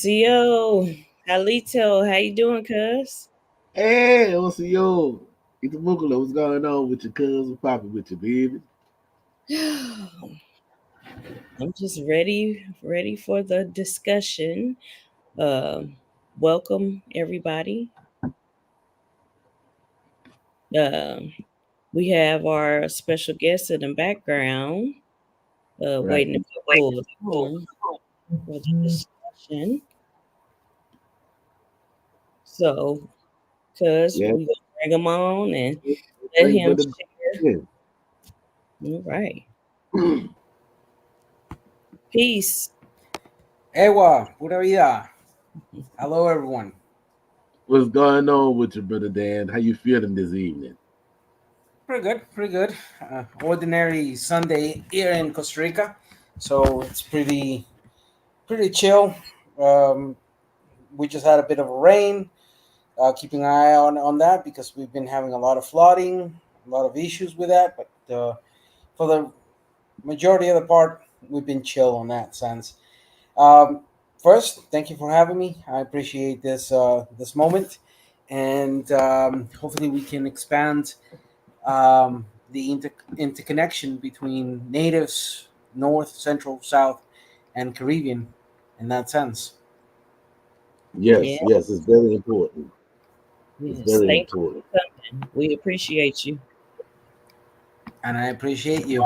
CO, Halito, how you doing, cuz? Hey, what's yo? Itamukula, what's going on with your cousin? Popping with your baby? I'm just ready for the discussion. Welcome everybody. Um, we have our special guest in the background, Right. waiting to be pulled on for the discussion. So, cuz Yeah. we gonna bring him on and let Bring him brother share. in. All right. Peace. Ewa, pura vida. Hello, everyone. What's going on with your brother Dan? How you feeling this evening? Pretty good, pretty good. Ordinary Sunday here in Costa Rica, so it's pretty chill. Um, we just had a bit of a rain. Keeping an eye on that because we've been having a lot of flooding, a lot of issues with that. But for the majority of the part, we've been chill on that sense. Um, First, thank you for having me. I appreciate this moment, and hopefully we can expand the interconnection between natives, North, Central, South, and Caribbean in that sense. Yeah, Yes, it's very important. It's yes. very Thank you important. for coming. We appreciate you. And I appreciate you.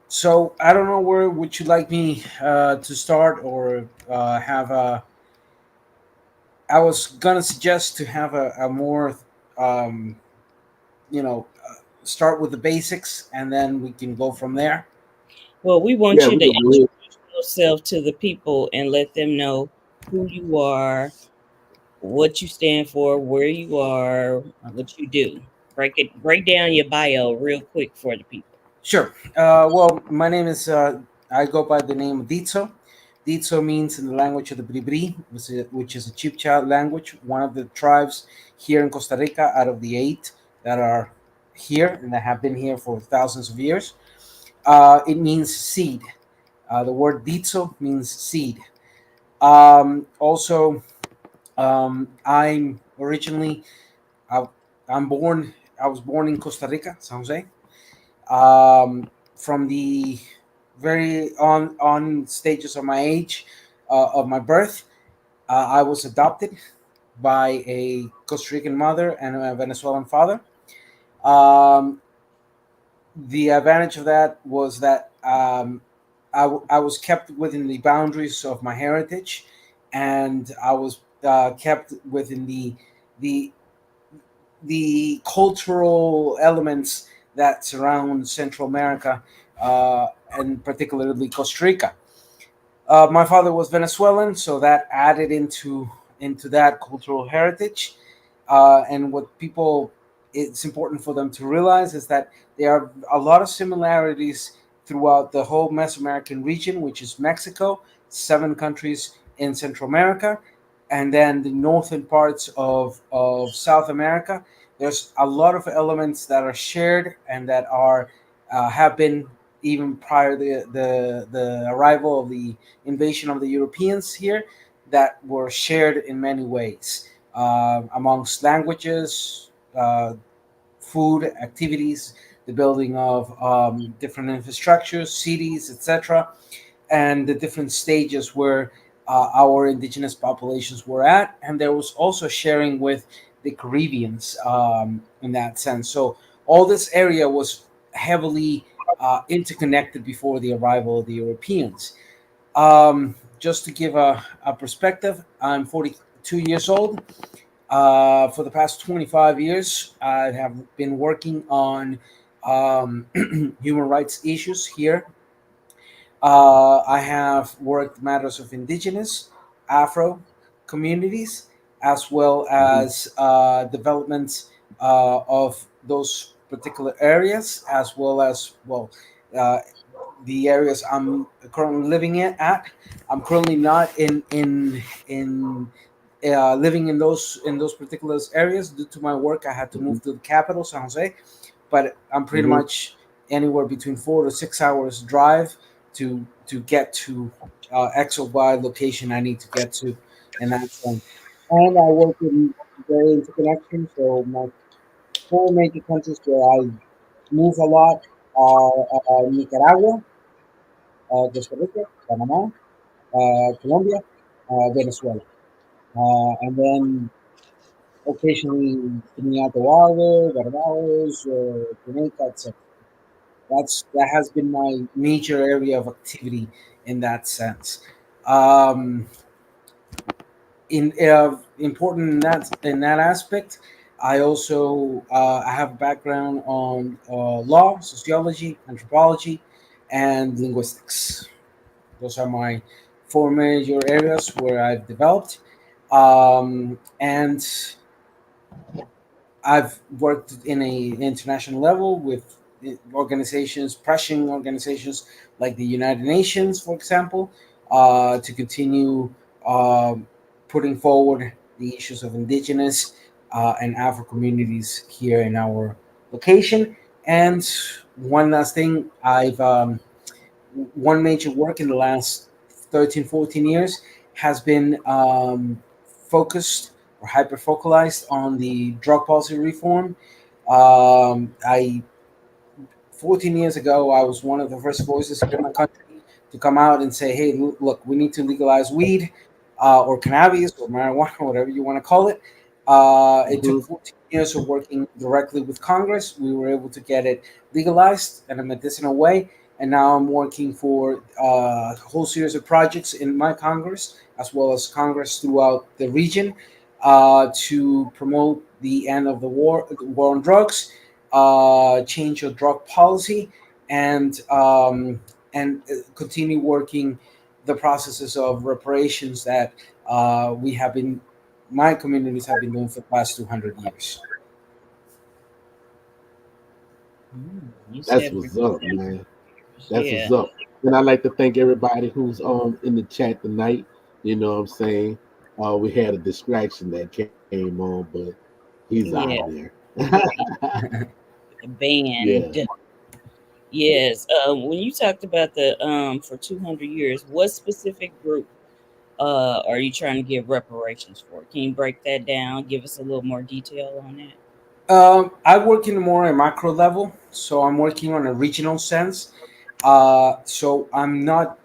So I don't know where would you like me to start or have a. I was gonna suggest to have a more um, you know, start with the basics and then we can go from there. Well, we want Yeah, you we to can go ahead. introduce yourself to the people and let them know who you are, what you stand for, where you are, what you do. Break down your bio real quick for the people. Sure. Well, my name is, I go by the name of Ditso. Ditso means in the language of the Bribri, which is a Chibcha language, one of the tribes here in Costa Rica out of the 8 that are here and that have been here for thousands of years. It means seed. The word Ditso means seed. Also, I'm originally, I, I'm born, I was born in Costa Rica, San Jose. From the very on stages of my age of my birth, I was adopted by a Costa Rican mother and a Venezuelan father. Um, the advantage of that was that I was kept within the boundaries of my heritage, and I was kept within the the cultural elements that surround Central America, and particularly Costa Rica. My father was Venezuelan, so that added into that cultural heritage. And what people it's important for them to realize is that there are a lot of similarities throughout the whole Mesoamerican region, which is Mexico, 7 countries in Central America, and then the northern parts of South America. There's a lot of elements that are shared and that are have been even prior the arrival of the invasion of the Europeans here that were shared in many ways amongst languages, food, activities, the building of different infrastructures, cities, etc., and the different stages where our indigenous populations were at. And there was also sharing with the Caribbeans in that sense. So all this area was heavily interconnected before the arrival of the Europeans. Just to give a perspective, I'm 42 years old. For the past 25 years, I have been working on human rights issues here. I have worked matters of indigenous, Afro communities, as well Mhm. as developments of those particular areas, as well as uh, the areas I'm currently living at. I'm currently not in living in those particular areas due to my work. I had to Mhm. move to the capital, San Jose, but I'm pretty Mhm. much anywhere between 4 to 6 hours drive to get X or Y location I need to get to in that sense. And I work in very interconnection. So my four major countries where I move a lot are Nicaragua, Costa Rica, Panama, Colombia, Venezuela, and then occasionally Trinidad Tobago, Barbados, Jamaica, etc. That has been my major area of activity in that sense. Um, in Important in that aspect, I also I have a background on law, sociology, anthropology, and linguistics. Those are my four major areas where I've developed. And I've worked in a international level with organizations, pressing organizations like the United Nations, for example, to continue um putting forward the issues of indigenous and Afro communities here in our location. And one last thing, I've one major work in the last 13, 14 years has been focused or hyper focalized on the drug policy reform. I 14 years ago, I was one of the first voices here in my country to come out and say, hey, look, we need to legalize weed or cannabis or marijuana, whatever you want to call it. It took Mm-hmm. 14 years of working directly with Congress. We were able to get it legalized in a medicinal way. And now I'm working for a whole series of projects in my Congress, as well as Congress throughout the region, to promote the end of the war on drugs, change of drug policy, and continue working the processes of reparations that we have been, my communities have been doing for the past 200 years. You That's said what's up, man. That's yeah, what's up. And I'd like to thank everybody who's in the chat tonight. You know what I'm saying? We had a distraction that came on, but he's out of yeah, there. Yeah. banned. Yes. When you talked about the for 200 years, what specific group are you trying to give reparations for? Can you break that down? Give us a little more detail on that. I work in more a macro level, so I'm working on a regional sense. So I'm not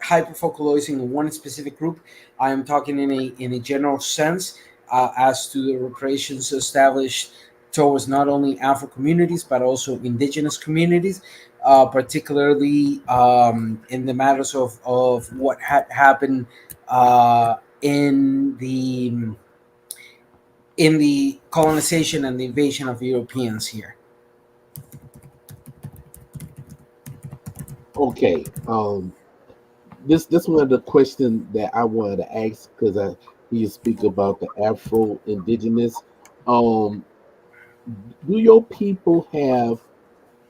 hyper focalizing on one specific group. I am talking in a general sense as to the reparations established towards not only Afro communities but also indigenous communities, particularly in the matters of what had happened in the colonization and the invasion of Europeans here. Okay. This one of the question that I wanted to ask because I you speak about the Afro Indigenous. Um, do your people have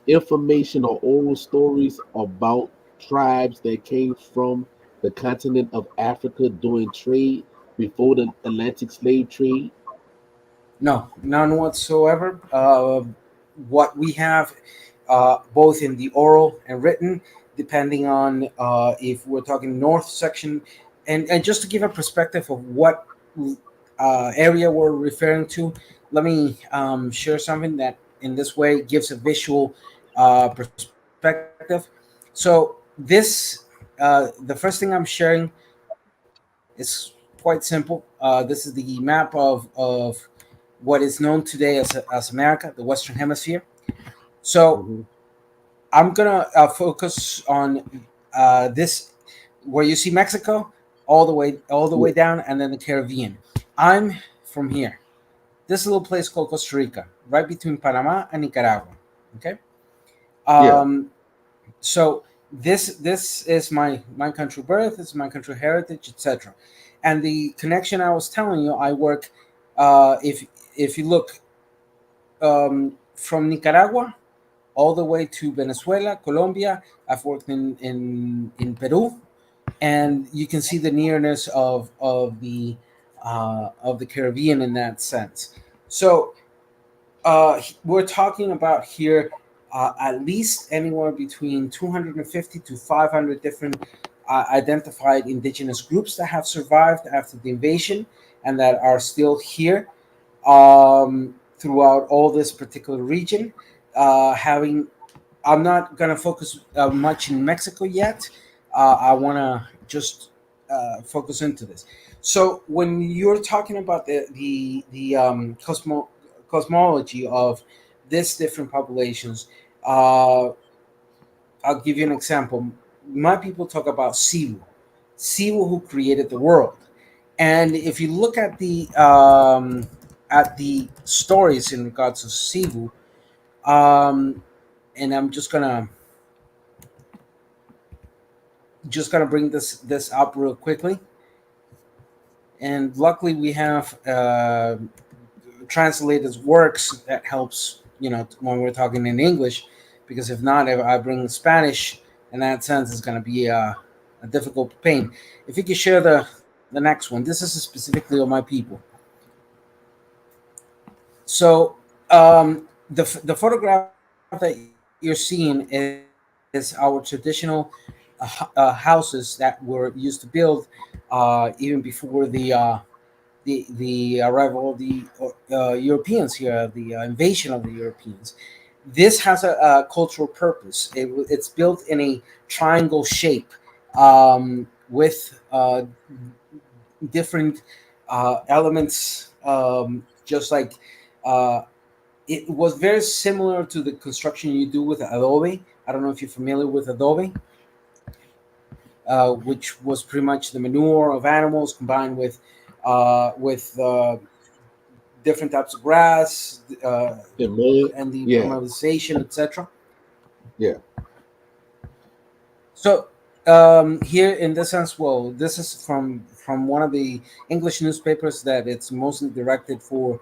information or oral stories about tribes that came from the continent of Africa during trade before the Atlantic slave trade? No, none whatsoever. What we have, both in the oral and written, depending on if we're talking north section, and just to give a perspective of what area we're referring to, let me share something that in this way gives a visual perspective. So the first thing I'm sharing is quite simple. This is the map of what is known today as America, the Western Hemisphere. So Hmm. I'm gonna focus on this, where you see Mexico, all the Yeah, way down, and then the Caribbean. I'm from here. This little place called Costa Rica, right between Panama and Nicaragua. Okay. yeah, Um, so this is my country of birth. It's my country heritage, etc. And the connection I was telling you, I work. If you look from Nicaragua all the way to Venezuela, Colombia. I've worked in Peru, and you can see the nearness of the Caribbean in that sense. So we're talking about here at least anywhere between 250 to 500 different identified indigenous groups that have survived after the invasion and that are still here throughout all this particular region. Having, I'm not gonna focus much in Mexico yet. I want to just focus into this. So when you're talking about the cosmology of these different populations, uh, I'll give you an example. My people talk about Sivu, Sivu who created the world, and if you look at the stories in regards to Sivu, um, and I'm just gonna bring this up real quickly. And luckily, we have translated works that helps when we're talking in English, because if not, if I bring Spanish, in that sense, it's going to be a difficult pain. If you could share the next one, this is specifically on my people. So the photograph that you're seeing is our traditional houses that were used to build even before the arrival of the Europeans here, the invasion of the Europeans. This has a cultural purpose. It's built in a triangle shape with different elements, just like uh, it was very similar to the construction you do with adobe. I don't know if you're familiar with adobe, which was pretty much the manure of animals combined with different types of grass The mud. and the Yeah. impermeabilization, etc. Yeah. So here in this sense, well, this is from one of the English newspapers that it's mostly directed for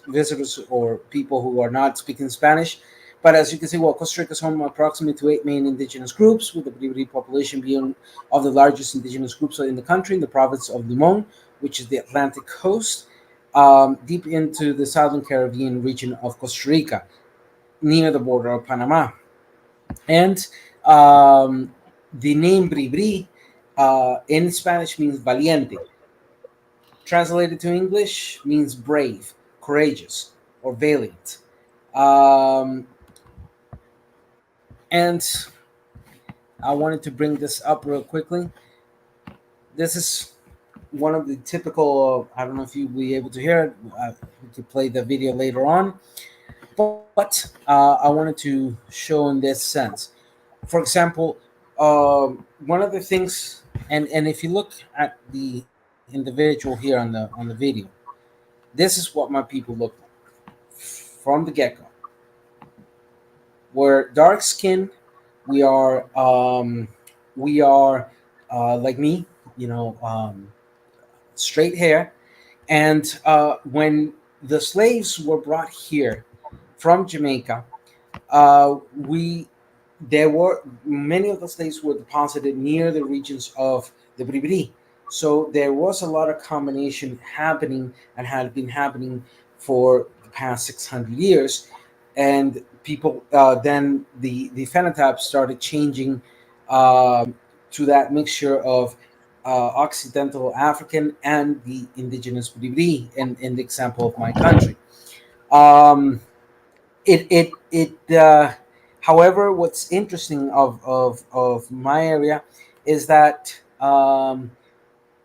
visitors or people who are not speaking Spanish. But as you can see, well, Costa Rica is home approximately to 8 main indigenous groups, with the Bribri population being of the largest indigenous groups in the country, in the province of Limon, which is the Atlantic coast, deep into the southern Caribbean region of Costa Rica, near the border of Panama. And um, the name Bribri in Spanish means valiente. Translated to English means brave, courageous, or valiant. Um, and I wanted to bring this up real quickly. This is one of the typical, I don't know if you'll be able to hear it. We could play the video later on. But I wanted to show in this sense. For example, one of the things, and if you look at the individual here on the video, this is what my people look like from the get go. We're dark skinned. We are we are like me, you know, straight hair. And when the slaves were brought here from Jamaica, we there were many of the slaves were deposited near the regions of the Bribri. So there was a lot of combination happening and had been happening for the past 600 years. And people, then the phenotype started changing um, to that mixture of Occidental African and the indigenous Bribri in the example of my country. Um, it however, what's interesting of my area is that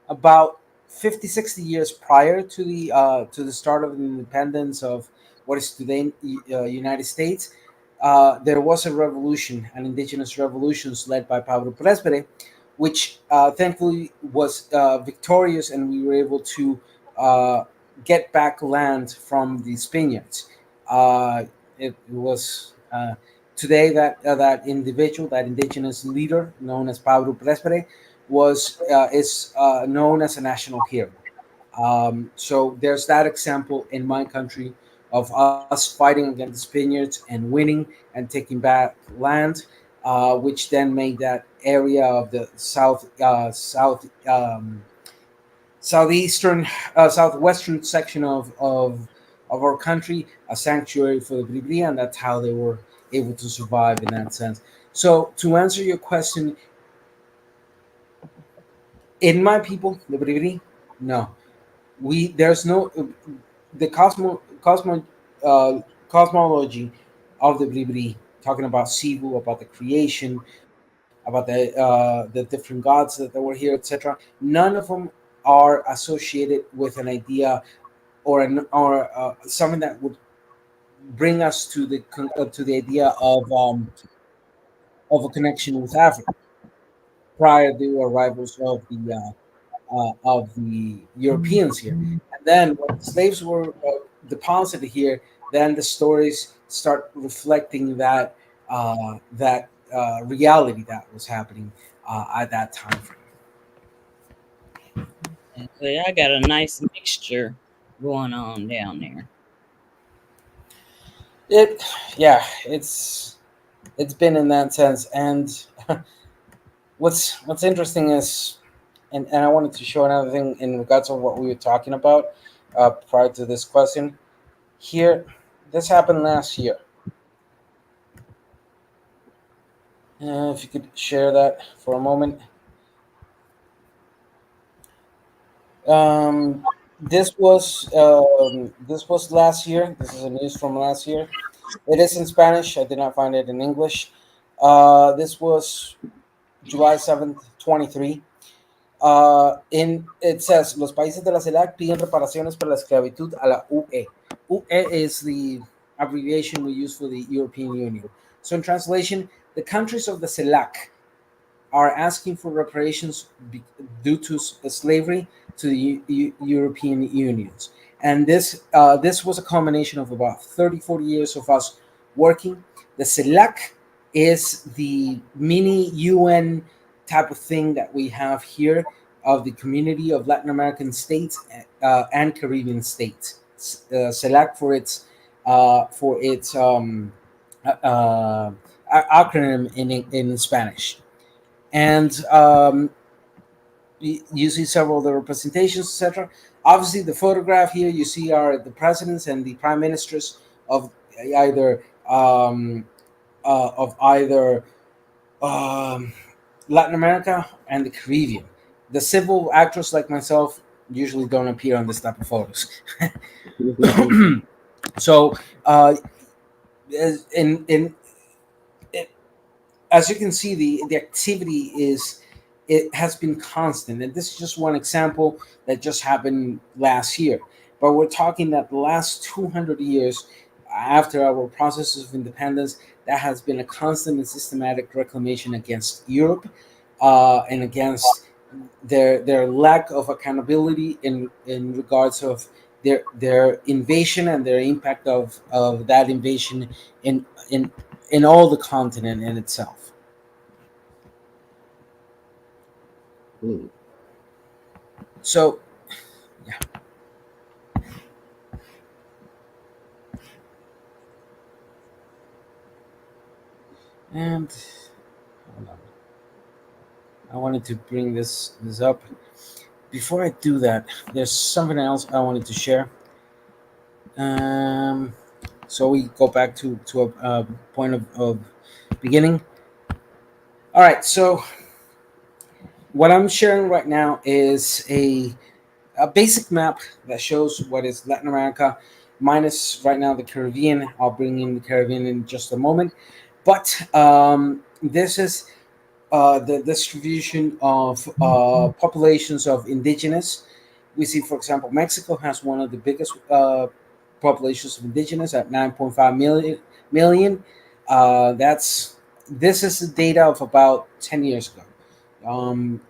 about 50, 60 years prior to the start of the independence of what is today United States, there was a revolution, an indigenous revolutions led by Pablo Presbere, which thankfully was victorious, and we were able to uh, get back land from the Spaniards. It was today that that individual, that indigenous leader known as Pablo Presbere, was is known as a national hero. So there's that example in my country of us fighting against the Spaniards and winning and taking back land, which then made that area of the southeastern, southwestern section of our country a sanctuary for the Bribri, and that's how they were able to survive in that sense. So to answer your question, In my people, the Bribri, no, we there's no the uh, cosmology of the Bribri, talking about Sibu, about the creation, about the different gods that were here, etc. None of them are associated with an idea or something that would bring us to the idea of a connection with Africa prior to the arrivals of the Europeans here. And then when the slaves were deposited here, then the stories start reflecting that reality that was happening at that time frame. So I got a nice mixture going on down there. It, yeah, it's been in that sense. And what's interesting is, and I wanted to show another thing in regards to what we were talking about prior to this question. Here, this happened last year. If you could share that for a moment. Um, this was last year. This is a news from last year. It is in Spanish. I did not find it in English. This was July 7th, 23. It says los países de la CELAC piden reparaciones por la esclavitud a la UE. UE is the abbreviation we use for the European Union. So in translation, the countries of the CELAC are asking for reparations due to slavery to the European unions. And this was a combination of about 30, 40 years of us working. The CELAC is the mini UN type of thing that we have here of the community of Latin American states and Caribbean states. CELAC for its acronym in Spanish. And you see several of the representations, etc. Obviously, the photograph here you see are the presidents and the prime ministers of either of either um, Latin America and the Caribbean. The civil actors like myself usually don't appear on this type of photos. So, in as you can see, the activity it has been constant, and this is just one example that just happened last year. But we're talking that the last 200 years after our processes of independence, that has been a constant and systematic reclamation against Europe and against their lack of accountability in regards of their invasion and their impact of that invasion in in in all the continent in itself. Mm. So, yeah. And hold on. I wanted to bring this up. Before I do that, there's something else I wanted to share. Um, so we go back to a point of beginning. All right. So what I'm sharing right now is a basic map that shows what is Latin America minus right now the Caribbean. I'll bring in the Caribbean in just a moment. But this is the distribution of populations of indigenous. We see, for example, Mexico has one of the biggest populations of indigenous at 9.5 million. That's This is the data of about 10 years ago.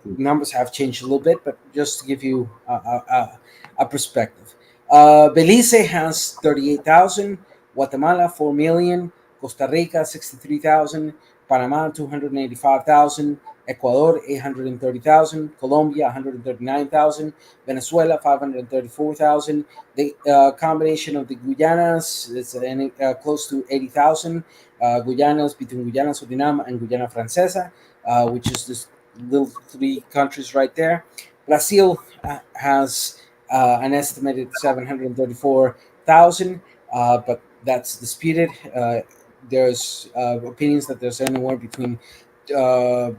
Numbers have changed a little bit, but just to give you a perspective. Belize has 38,000, Guatemala 4 million, Costa Rica 63,000, Panama 285,000, Ecuador 830,000, Colombia 139,000, Venezuela 534,000. The combination of the Guyanas is close to 80,000. Guyanas between Guyana Suriname and Guyana Francesa, which is this little three countries right there. Brazil has an estimated 734,000, but that's disputed. There's opinions that there's anywhere between uh,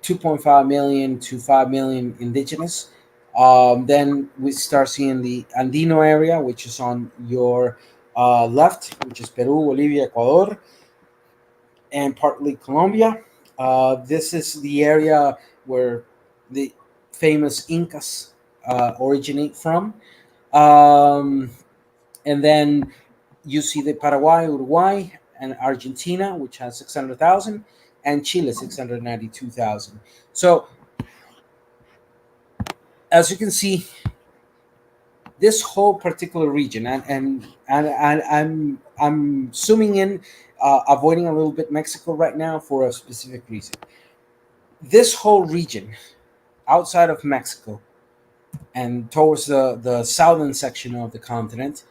2.5 million to 5 million indigenous. Then we start seeing the Andino area, which is on your left, which is Peru, Bolivia, Ecuador, and partly Colombia. This is the area where the famous Incas originate from. Um, and then you see the Paraguay, Uruguay, and Argentina, which has 600,000, and Chile, 692,000. So, as you can see, this whole particular region, and I'm zooming in, avoiding a little bit Mexico right now for a specific reason. This whole region outside of Mexico and towards the southern section of the continent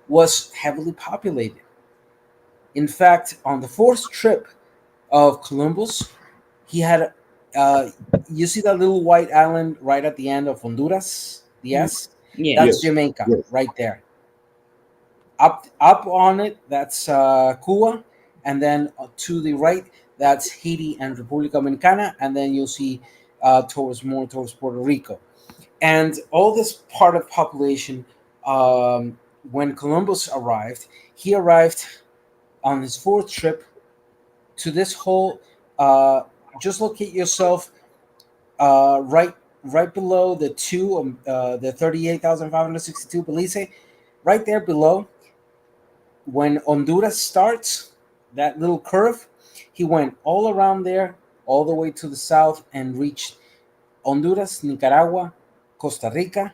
was heavily populated. In fact, on the fourth trip of Columbus, he had, uh, you see that little white island right at the end of Honduras, the S? Yeah. That's Yes. Jamaica Yes. right there. Up on it, that's Cuba, and then to the right, that's Haiti and República Dominicana, and then you'll see towards Puerto Rico. And all this part of population, when Columbus arrived, he arrived on his fourth trip to this whole. Just locate yourself right below the the 38,562 Belize, right there below. When Honduras starts, that little curve, he went all around there, all the way to the south, and reached Honduras, Nicaragua, Costa Rica,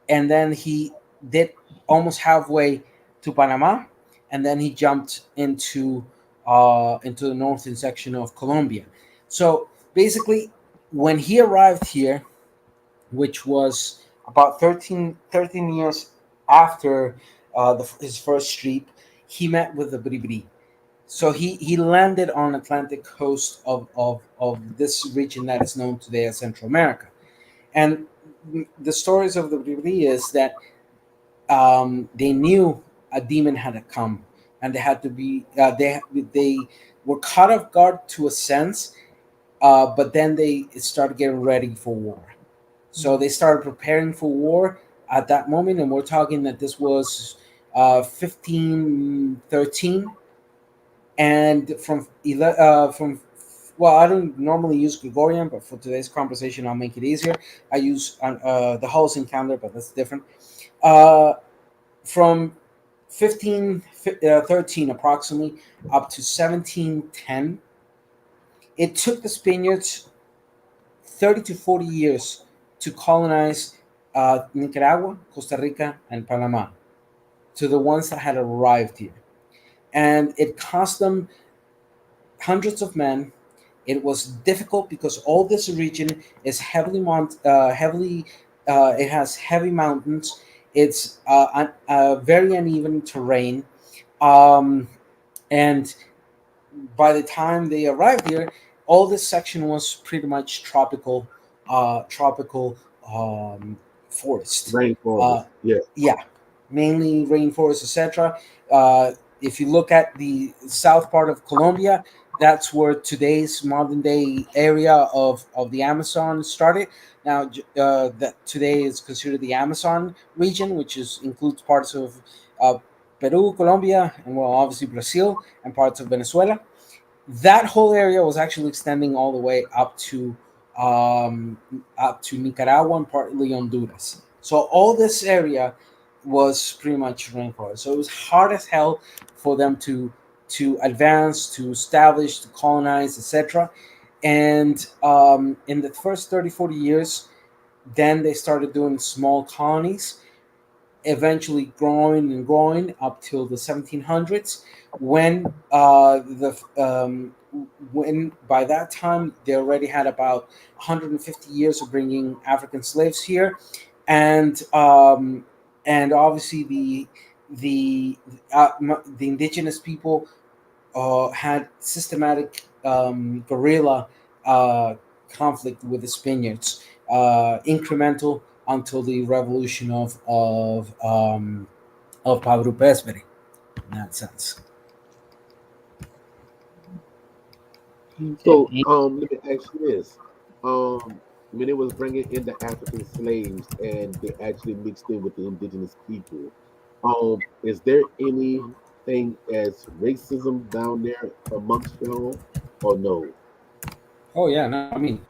and then he did almost halfway to Panama, and then he jumped into the northern section of Colombia. So basically, when he arrived here, which was about 13 years after his first trip, he met with the Bribri. So he landed on Atlantic coast of this region that is known today as Central America. And the stories of the Bribri is that they knew a demon had come, and they had to be they were caught off guard to a sense, but then they started getting ready for war. So they started preparing for war at that moment, and we're talking that this was 1513, and from well, I don't normally use Gregorian, but for today's conversation, I'll make it easier. I use the Holocene calendar, but that's different. Uh, from 1513 approximately up to 1710, it took the Spaniards 30 to 40 years to colonize Nicaragua, Costa Rica, and Panama, to the ones that had arrived here. And it cost them hundreds of men. It was difficult because all this region is it has heavy mountains. It's a very uneven terrain. Um, and by the time they arrived here, all this section was pretty much tropical forest. Rainforest. Uh, Yeah. yeah, mainly rainforest, etc. If you look at the south part of Colombia, that's where today's modern day area of the Amazon started. Now, that today is considered the Amazon region, which includes parts of uh, Peru, Colombia, and well, obviously Brazil and parts of Venezuela. That whole area was actually extending all the way um, up to Nicaragua and partly Honduras. So all this area was pretty much rainforest. So it was hard as hell for them to advance, to establish, to colonize, etc. And in the first 30, 40 years, then they started doing small colonies, eventually growing and growing up till the 1700s, when when by that time they already had about 150 years of bringing African slaves here, and obviously the indigenous people had systematic guerrilla conflict with the Spaniards, incremental until the revolution of Pablo Pesvere, in that sense. So, Okay. let me ask you this: when it was bringing in the African slaves and they actually mixed in with the indigenous people, is there anything as racism down there amongst y'all, or no? Oh yeah, no, I mean,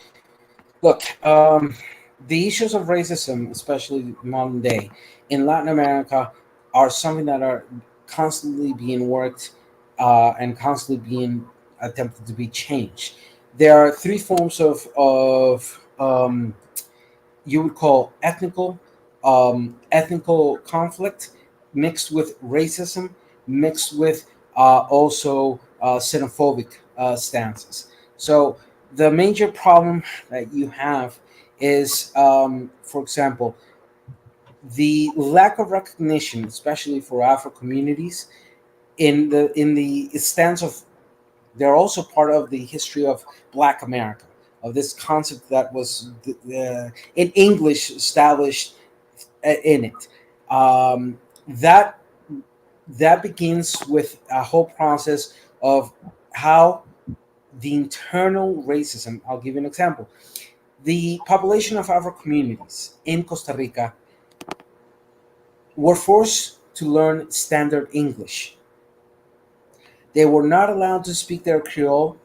look, the issues of racism, especially modern day in Latin America, are something that are constantly being worked and constantly being attempted to be changed. There are three forms of you would call ethnical conflict, mixed with racism, mixed with also xenophobic stances. So the major problem that you have is, for example, the lack of recognition, especially for Afro communities, in the stance of, they're also part of the history of Black America, of this concept that was in English established in it. That begins with a whole process of how the internal racism. I'll give you an example. The population of Afro communities in Costa Rica were forced to learn standard English. They were not allowed to speak their Creole,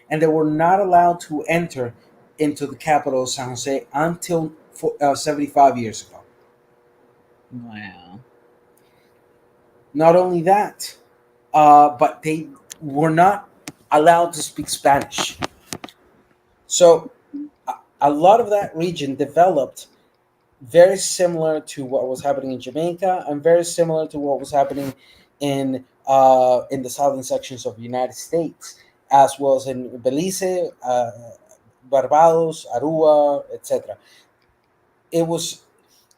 and they were not allowed to enter into the capital, San Jose, until 75 years ago. Wow. Not only that, but they were not allowed to speak Spanish. So a lot of that region developed very similar to what was happening in Jamaica, and very similar to what was happening in the southern sections of the United States, as well as in Belize, Barbados, Aruba, etc. It was,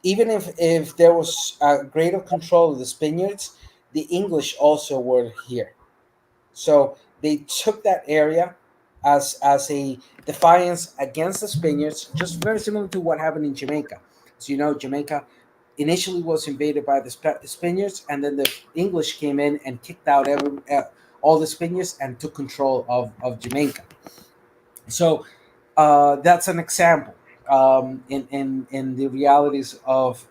even if there was a greater control of the Spaniards, the English also were here. So they took that area as a defiance against the Spaniards, just very similar to what happened in Jamaica. So you know, Jamaica initially was invaded by the Spaniards, and then the English came in and kicked out all the Spaniards and took control of Jamaica. So that's an example in the realities of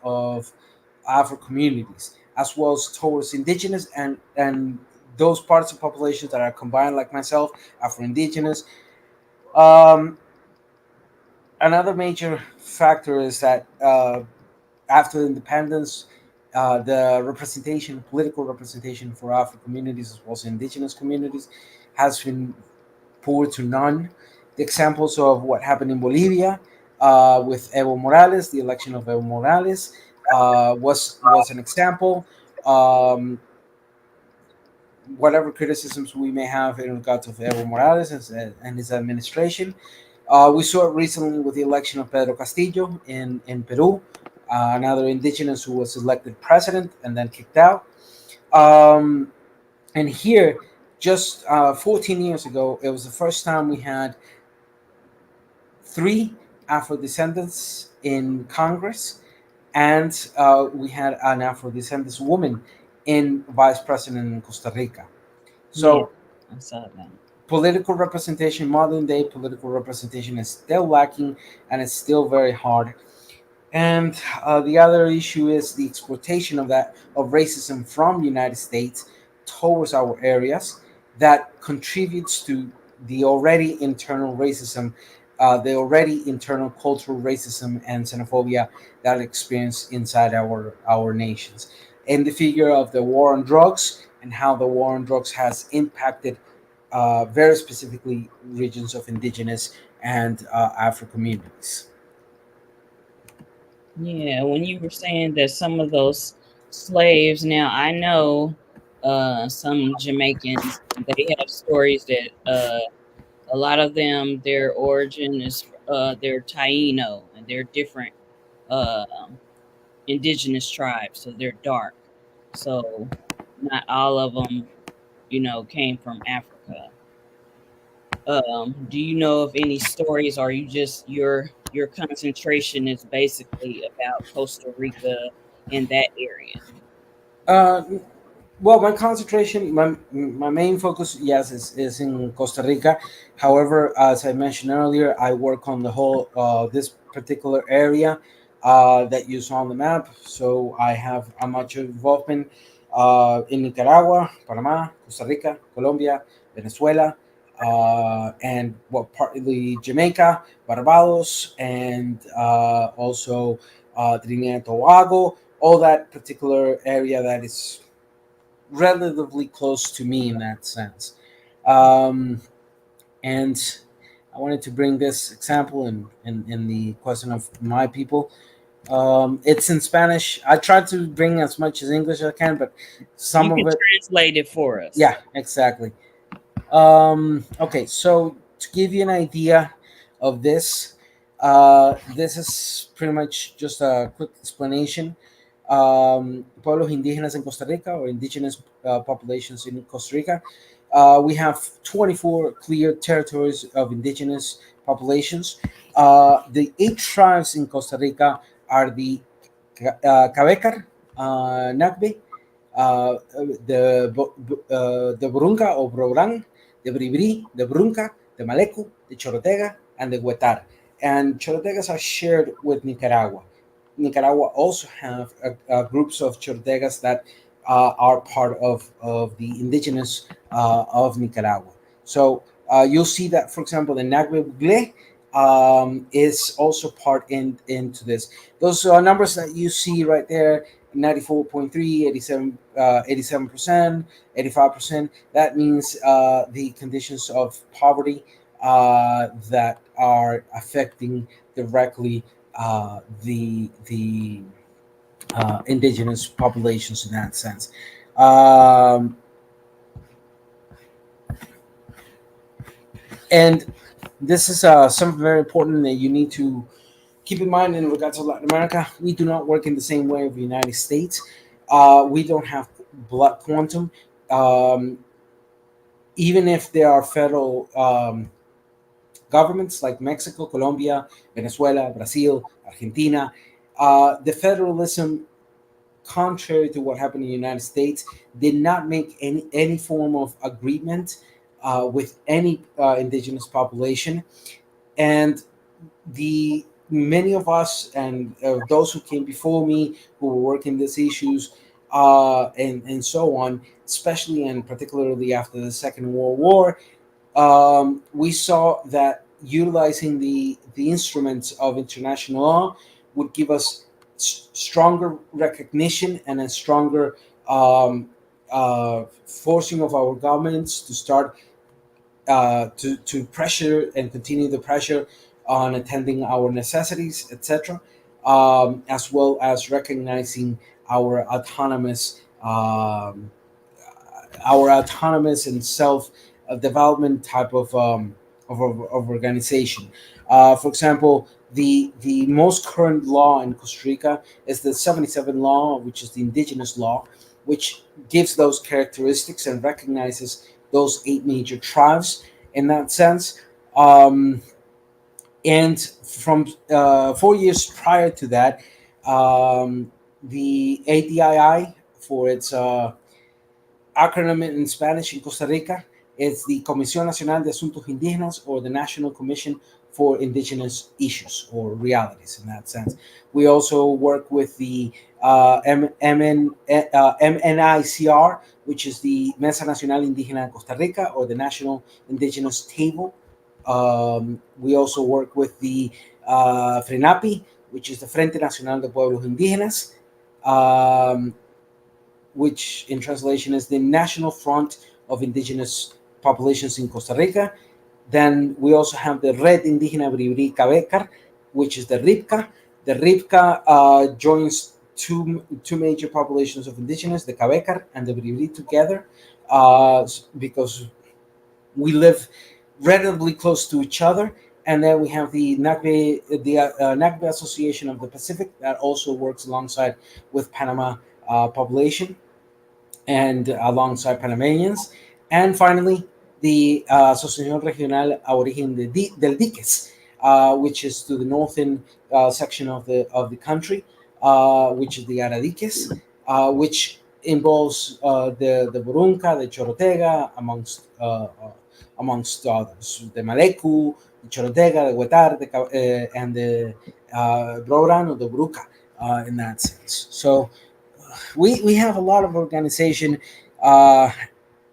Afro communities, as well as towards indigenous and those parts of populations that are combined, like myself, Afro indigenous. Um, Another major factor is that after independence, the representation, political representation for Afro communities as well as indigenous communities, has been poor to none. The examples of what happened in Bolivia with Evo Morales, the election of Evo Morales, was an example. Um, whatever criticisms we may have in regard to Evo Morales and his administration, we saw it recently with the election of Pedro Castillo in Peru, another indigenous who was elected president and then kicked out. Um, and here, just 14 years ago, it was the first time we had three Afro descendants in Congress, and we had an Afro descendants woman in vice president in Costa Rica. Yeah, So I saw that. political representation, modern day political representation, is still lacking, and it's still very hard. And the other issue is the exploitation of racism from the United States towards our areas, that contributes to the already internal racism, the already internal cultural racism and xenophobia that experience inside our nations. In the figure of the war on drugs, and how the war on drugs has impacted very specifically regions of indigenous and Afro communities. Yeah, when you were saying that some of those slaves, now I know some Jamaicans, they have stories that a lot of them, their origin is they're Taino, and they're different uh indigenous tribes, so they're dark. So not all of them, came from Africa. Do you know of any stories, or you just your concentration is basically about Costa Rica in that area? Uh, Well, my concentration, my main focus, yes, is in Costa Rica. However, as I mentioned earlier, I work on the whole this particular area that you saw on the map. So I have a much involvement in Nicaragua, Panama, Costa Rica, Colombia, Venezuela, and well, partly Jamaica, Barbados, and also Trinidad and Tobago. All that particular area that is relatively close to me in that sense. Um, and I wanted to bring this example in the question of my people. It's in Spanish. I try to bring as much as English as I can, but some You of can it, translate it for us. yeah, exactly. Okay, so to give you an idea of this, this is pretty much just a quick explanation. Pueblos indígenas in Costa Rica, or indigenous populations in Costa Rica. We have 24 clear territories of indigenous populations. The 8 tribes in Costa Rica are the Cabecar, Nagbe, uh, the Burunga or Brorang, the Bribri, the Brunca, the Maleku, the Chorotega, and the Huetar. And Chorotegas are shared with Nicaragua. Nicaragua also have groups of Chorotegas that are part of the indigenous of Nicaragua. So you'll see that, for example, the Nagbe Bugle is also part into this. Those numbers that you see right there, 94.3, 87%, 85%. That means the conditions of poverty that are affecting directly the indigenous populations in that sense. Um, and this is something very important that you need to keep in mind in regards to Latin America. We do not work in the same way of the United States. We don't have blood quantum. Um, Even if there are federal governments like Mexico, Colombia, Venezuela, Brazil, Argentina, the federalism, contrary to what happened in the United States, did not make any form of agreement with any indigenous population. And the many of us and those who came before me who were working these issues and so on, especially and particularly after the Second World War, we saw that utilizing the instruments of international law would give us stronger recognition and a stronger forcing of our governments to start to pressure and continue the pressure on attending our necessities, etc., as well as recognizing our autonomous and self development type of organization. For example, the most current law in Costa Rica is the 77 law, which is the indigenous law, which gives those characteristics and recognizes those 8 major tribes in that sense. And from 4 years prior to that, the ADII, for its acronym in Spanish in Costa Rica, is the Comisión Nacional de Asuntos Indígenas, or the National Commission for Indigenous Issues or Realities in that sense. We also work with the MNICR, which is the Mesa Nacional Indígena de Costa Rica, or the National Indigenous Table. We also work with the FRENAPI, which is the Frente Nacional de Pueblos Indígenas, which in translation is the National Front of Indigenous Populations in Costa Rica. Then we also have the Red Indígena Bribri Cabecar, which is the RIPCA. The RIPCA joins two major populations of indigenous, the Cabecar and the Bribri together, because we live relatively close to each other. And then we have the Nagbe Association of the Pacific that also works alongside with Panama population and alongside Panamanians. And finally, the Asociación Regional Aborigen del Diques, which is to the northern section of the country, which is the Aradiques, which involves the Burunca, the Chorotega, amongst others, the Maleku, the Chorotega, the Huetar, and the Broran or the Buruca in that sense. So we have a lot of organization uh,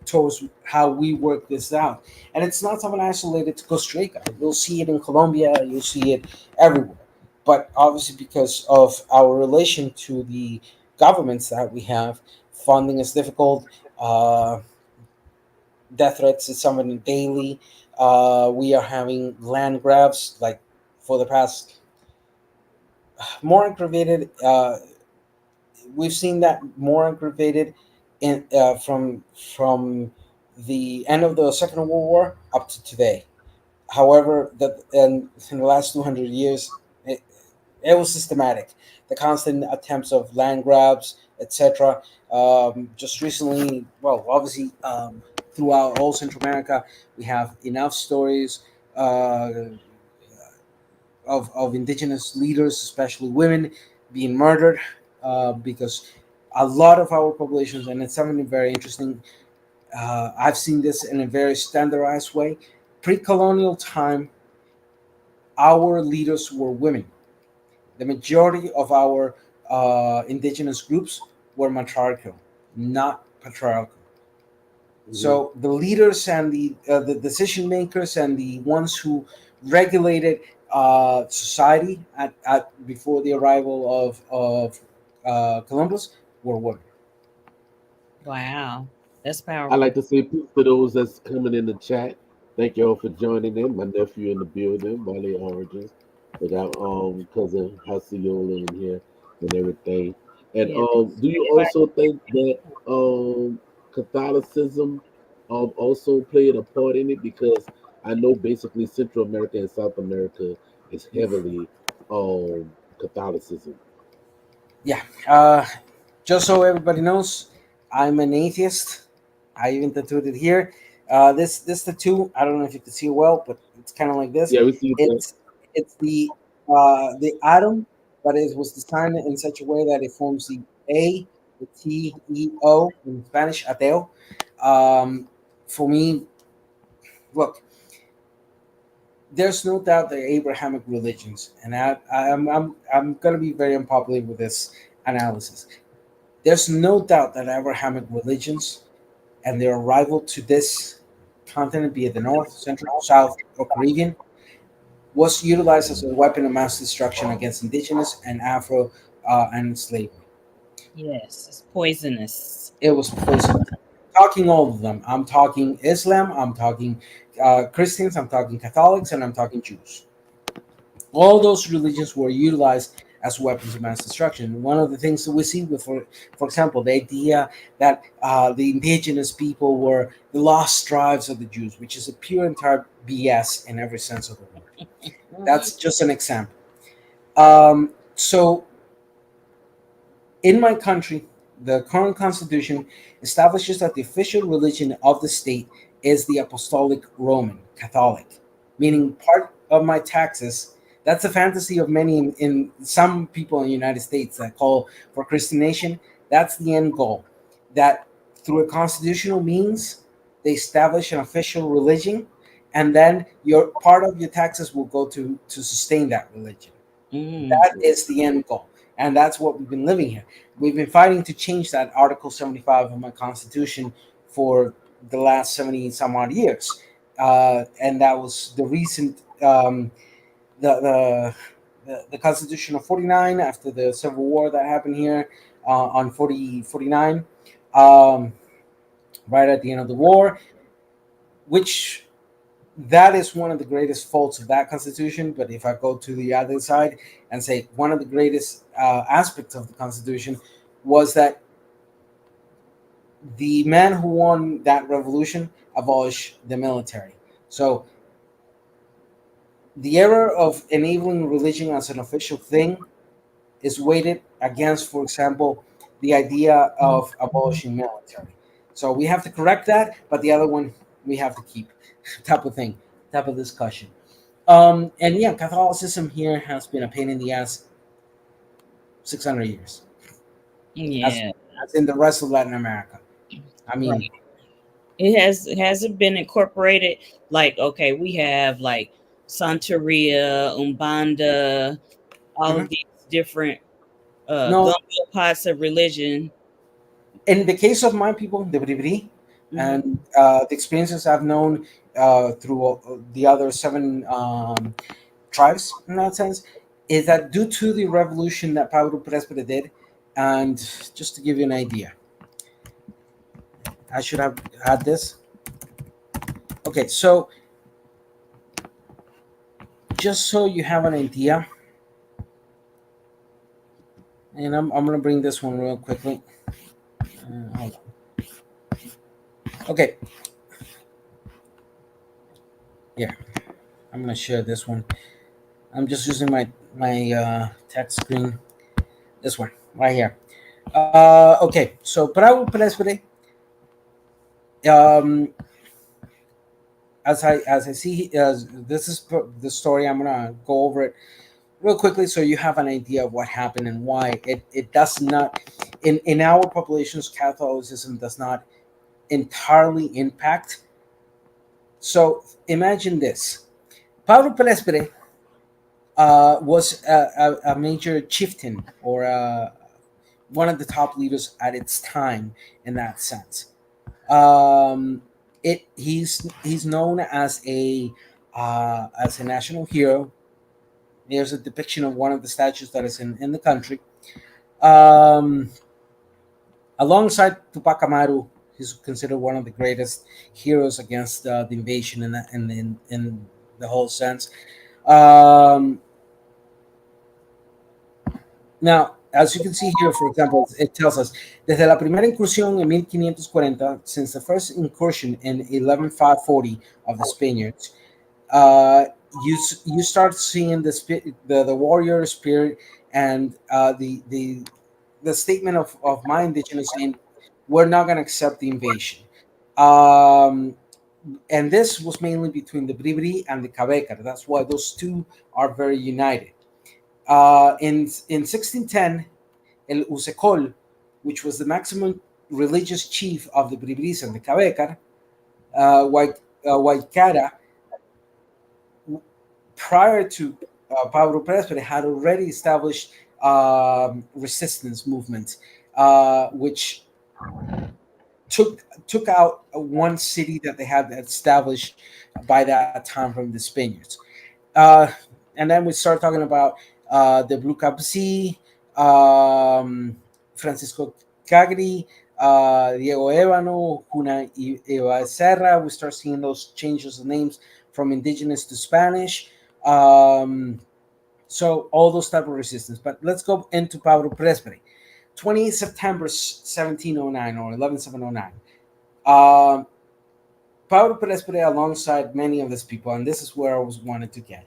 towards how we work this out. And it's not something isolated to Costa Rica. You'll see it in Colombia, you'll see it everywhere. But obviously, because of our relation to the governments that we have, funding is difficult. Death threats is something daily. We are having land grabs like for the past more aggravated. We've seen that more aggravated in from the end of the Second World War up to today. However, that in the last 200 years, it was systematic. The constant attempts of land grabs, etc. Just recently, well, obviously, throughout all Central America, we have enough stories uh, of indigenous leaders, especially women, being murdered because a lot of our populations, and it's something very interesting. I've seen this in a very standardized way. Pre-colonial time, our leaders were women. The majority of our indigenous groups were matriarchal, not patriarchal. Mhm. So the leaders and the decision makers and the ones who regulated society at before the arrival of Columbus were women. Wow, that's I powerful. like to say peace to those that's coming in the chat. Thank y'all for joining in. My nephew in the building, Valley Origins. We got cousin Hasiola in here and everything. And Yeah. do you also think that Catholicism also played a part in it? Because I know basically Central America and South America is heavily Catholicism. Yeah. Just so everybody knows, I'm an atheist. I even tattooed it here. This tattoo, I don't know if you can see it well, but it's kind of like this. Yeah, we see that. It's the atom, but it was designed in such a way that it forms the A, the T, E, O in Spanish, ateo. Um, for me, look, there's no doubt that Abrahamic religions, and I'm going to be very unpopular with this analysis. There's no doubt that Abrahamic religions and their arrival to this continent, be it the North, Central, South, or Caribbean, was utilized as a weapon of mass destruction against indigenous and Afro and slavery. Yes, it's poisonous. It was poisonous. Talking all of them. I'm talking Islam, I'm talking Christians, I'm talking Catholics, and I'm talking Jews. All those religions were utilized as weapons of mass destruction. One of the things that we see with, for example, the idea that the indigenous people were the lost tribes of the Jews, which is a pure entire BS in every sense of the word. Mhm. That's just an example. So, in my country, the current constitution establishes that the official religion of the state is the Apostolic Roman Catholic, meaning part of my taxes. That's a fantasy of many in some people in the United States that call for Christianation. That's the end goal. That through a constitutional means, they establish an official religion, and then your part of your taxes will go to sustain that religion. Mm. That is the end goal. And that's what we've been living here. We've been fighting to change that Article 75 of my Constitution for the last 70 some odd years. And that was the recent, the, the, the Constitution of 49 after the Civil War that happened here on 49, right at the end of the war, which that is one of the greatest faults of that constitution. But if I go to the other side and say one of the greatest aspects of the constitution was that the man who won that revolution abolished the military. So the error of enabling religion as an official thing is weighted against, for example, the idea of abolishing military. So we have to correct that, but the other one we have to keep, type of thing, type of discussion. And yeah, Catholicism here has been a pain in the ass 600 years. Has Yeah. as in the rest of Latin America. I mean, Right. It hasn't been incorporated. Like, okay, we have like Santeria, Umbanda, all mhm. of these different No, gumbo pots of religion. in the case of my people, the Bribri, Hmm. and the experiences I've known through the other seven tribes, in that sense, is that due to the revolution that Pablo Presbite did, and just to give you an idea, I should have had this. Okay, so just so you have an idea, and I'm going to bring this one real quickly. Hold on. Okay, yeah, I'm going to share this one. I'm just using my text screen. This one right here. Okay, so Bravo Presbite, um, as I see, this is the story. I'm gonna go over it real quickly so you have an idea of what happened and why it does not in our populations Catholicism does not entirely impact. So imagine this: Pablo Presbite was a major chieftain or one of the top leaders at its time in that sense. Um, he's known as a national hero. There's a depiction of one of the statues that is in the country. Um, Alongside Tupac Amaru, he's considered one of the greatest heroes against the invasion in the whole sense. Um, Now, as you can see here, for example, it tells us, desde la primera incursión en 1540, since the first incursion in 11540 of the Spaniards, uh, you start seeing the warrior spirit and the statement of my indigenous saying, we're not going to accept the invasion. Um, and this was mainly between the Bribri and the Cabecar. That's why those two are very united. In 1610, El Usecol, which was the maximum religious chief of the Bribris and the Cabecar, Waikara, prior to Pablo Presbite, had already established resistance movements, which took out one city that they had established by that time from the Spaniards. Uh, and then we start talking about the Blue Cap Sea, Francisco Cagri, Diego Ébano, Cuna Serra. We start seeing those changes of names from indigenous to Spanish. So all those type of resistance. But let's go into Pablo Presbite. 20 September 1709 or 11709. Um, Pablo Presbite, alongside many of these people, and this is where I was wanted to get.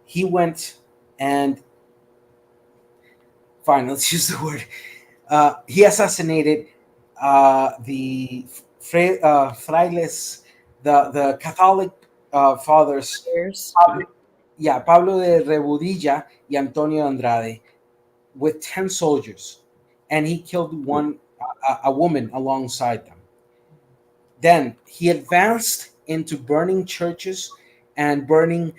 He went and fine, let's use the word. He assassinated the frailes, the Catholic fathers, Years. Pablo de Rebudilla y Antonio Andrade, with 10 soldiers, and he killed a woman alongside them. Then he advanced into burning churches and burning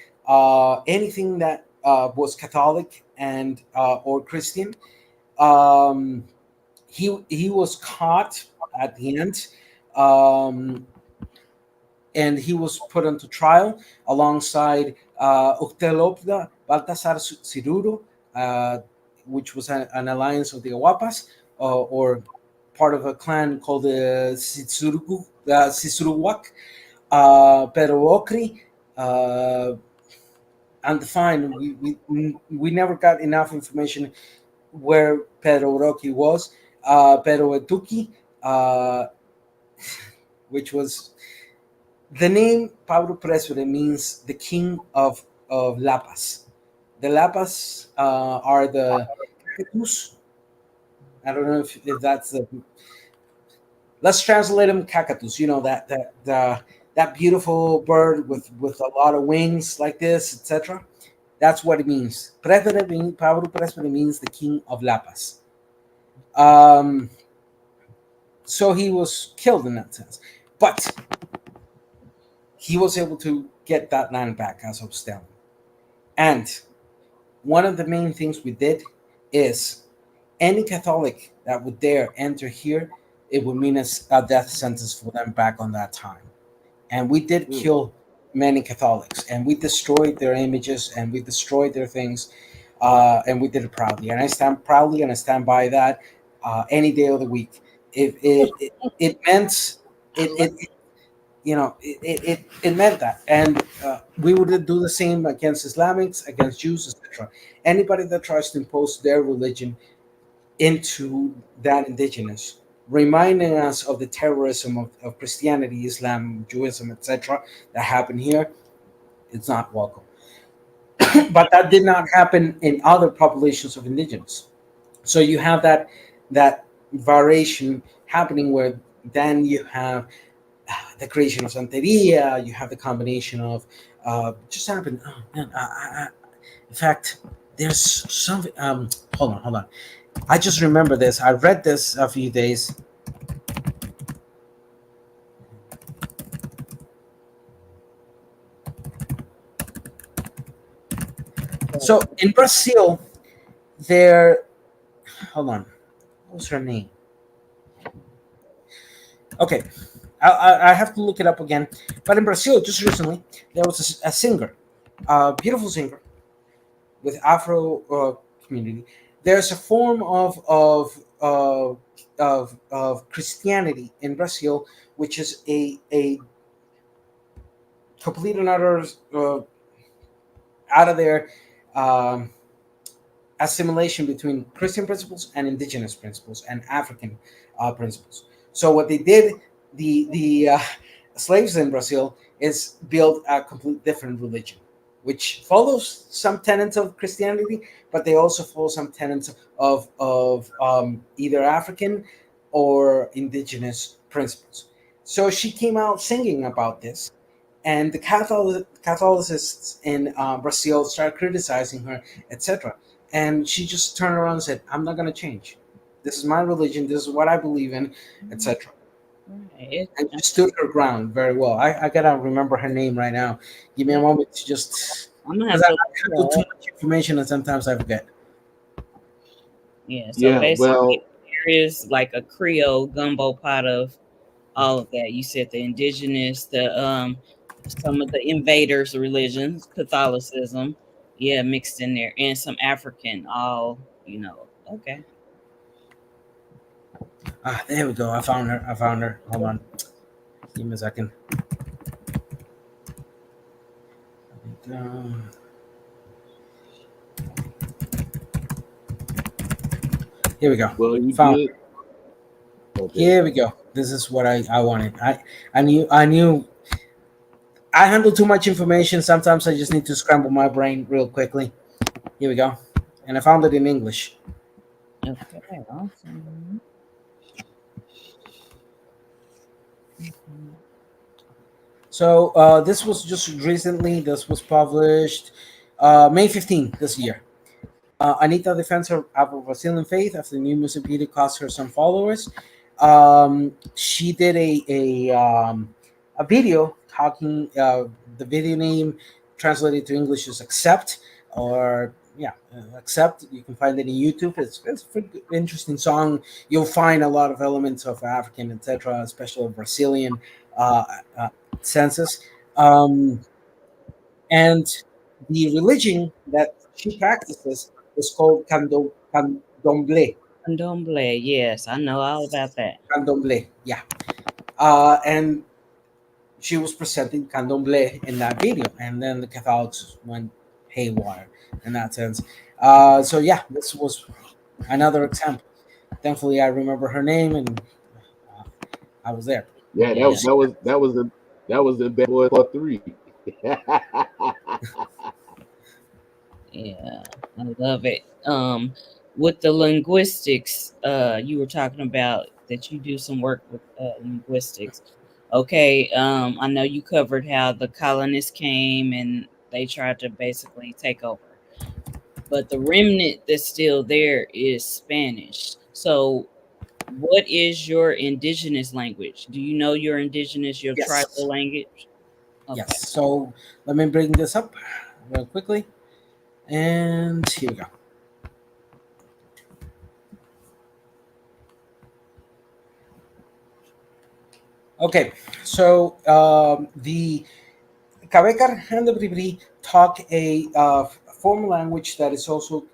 anything that was Catholic and or Christian. Um, he was caught at the end, um, and he was put onto trial alongside Uctelopda Baltasar Ciruro, which was an alliance of the Aguapas, or part of a clan called the Sisuruwak, Pedro Ocri, and fine, we never got enough information where Pedro Ocri was. Pedro Etuki, which was the name Pablo Presbite means the king of Lapas. The Lapas are the Cacatus. I don't know if that's the. Let's translate them Cacatus. You know that beautiful bird with a lot of wings like this, etc. That's what it means. Pablo Presbite means the king of Lapas. Um, so he was killed in that sense, but he was able to get that land back, as I was telling. And one of the main things we did is any Catholic that would dare enter here, it would mean a death sentence for them back on that time. And we did Mm, kill many Catholics, and we destroyed their images, and we destroyed their things, and we did it proudly. And I stand proudly, and I stand by that any day of the week. If it meant it it meant that, and we would do the same against Islamics, against Jews, etc. Anybody that tries to impose their religion into that indigenous, reminding us of the terrorism of Christianity, Islam, Judaism, etc., that happened here, it's not welcome. But that did not happen in other populations of indigenous. So you have that variation happening where then you have the creation of Santeria, you have the combination of just happened. Oh, man, in fact, there's something. Hold on. I just remember this. I read this a few days. So in Brazil, there. Hold on. What was her name? Okay, I have to look it up again. But in Brazil, just recently, there was a singer, a beautiful singer with Afro community. There's a form of Christianity in Brazil, which is a complete and utter out of their um, assimilation between Christian principles and indigenous principles and African principles. So what they did, the slaves in Brazil, is build a complete different religion, which follows some tenets of Christianity, but they also follow some tenets of either African or indigenous principles. So she came out singing about this, and the Catholicists in Brazil started criticizing her, etc. And she just turned around and said, "I'm not going to change. This is my religion. This is what I believe in, etc." Right. And she stood her ground very well. I gotta remember her name right now. Give me a moment to just, I'm gonna because have I to look handle too it up. much information and sometimes I forget. Yeah, so yeah, basically well, there is like a Creole gumbo pot of all of that. You said the indigenous, the some of the invaders' religions, Catholicism, yeah, mixed in there, and some African, all okay. Ah, there we go. I found her. I found her. Hold on. Give me a second. Um, Here we go. well, you Found did. her. Okay. Here we go. This is what I wanted. I knew I handle too much information. Sometimes I just need to scramble my brain real quickly. Here we go. And I found it in English. Okay, awesome. Mhm. So this was just recently. This was published May 15th this year. Anita defends her Afro-Brazilian faith after the new music video cost her some followers. She did a video talking. The video name translated to English is "Accept," or yeah, "Accept." You can find it in YouTube. It's a pretty interesting song. You'll find a lot of elements of African, etc., especially Brazilian uh, uh, senses. Um, and the religion that she practices is called candomblé. Candomblé, yes, I know all about that. Candomblé, yeah. And she was presenting candomblé in that video, and then the Catholics went haywire in that sense. So yeah, this was another example. Thankfully, I remember her name, and uh, I was there. Yeah, Yeah, that was the bad boy for three. yeah, I love it. With the linguistics, you were talking about that you do some work with linguistics. Okay, I know you covered how the colonists came and they tried to basically take over, but the remnant that's still there is Spanish. So, what is your indigenous language? Do you know your indigenous, your tribal Yes. language? Okay. Yes. So let me bring this up real quickly. And here we go. Okay. So the Cabekar and the Bribri talk a formal language that is also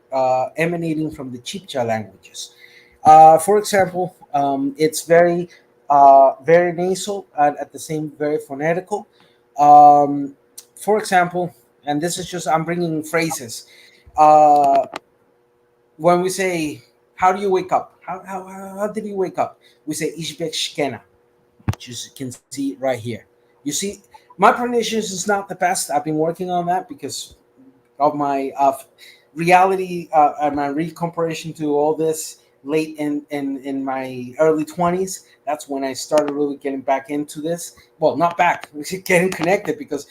emanating from the Chibcha languages. For example, it's very nasal and at the same very phonetical. Um, for example, and this is just I'm bringing phrases. Uh, when we say, "How do you wake up?" How did you wake up? We say "Ishbek shkena," which you can see right here. You see, my pronunciation is not the best. I've been working on that because of my reality and my recomparison to all this late in my early 20s. That's when I started really getting back into this. Well, not back, getting connected because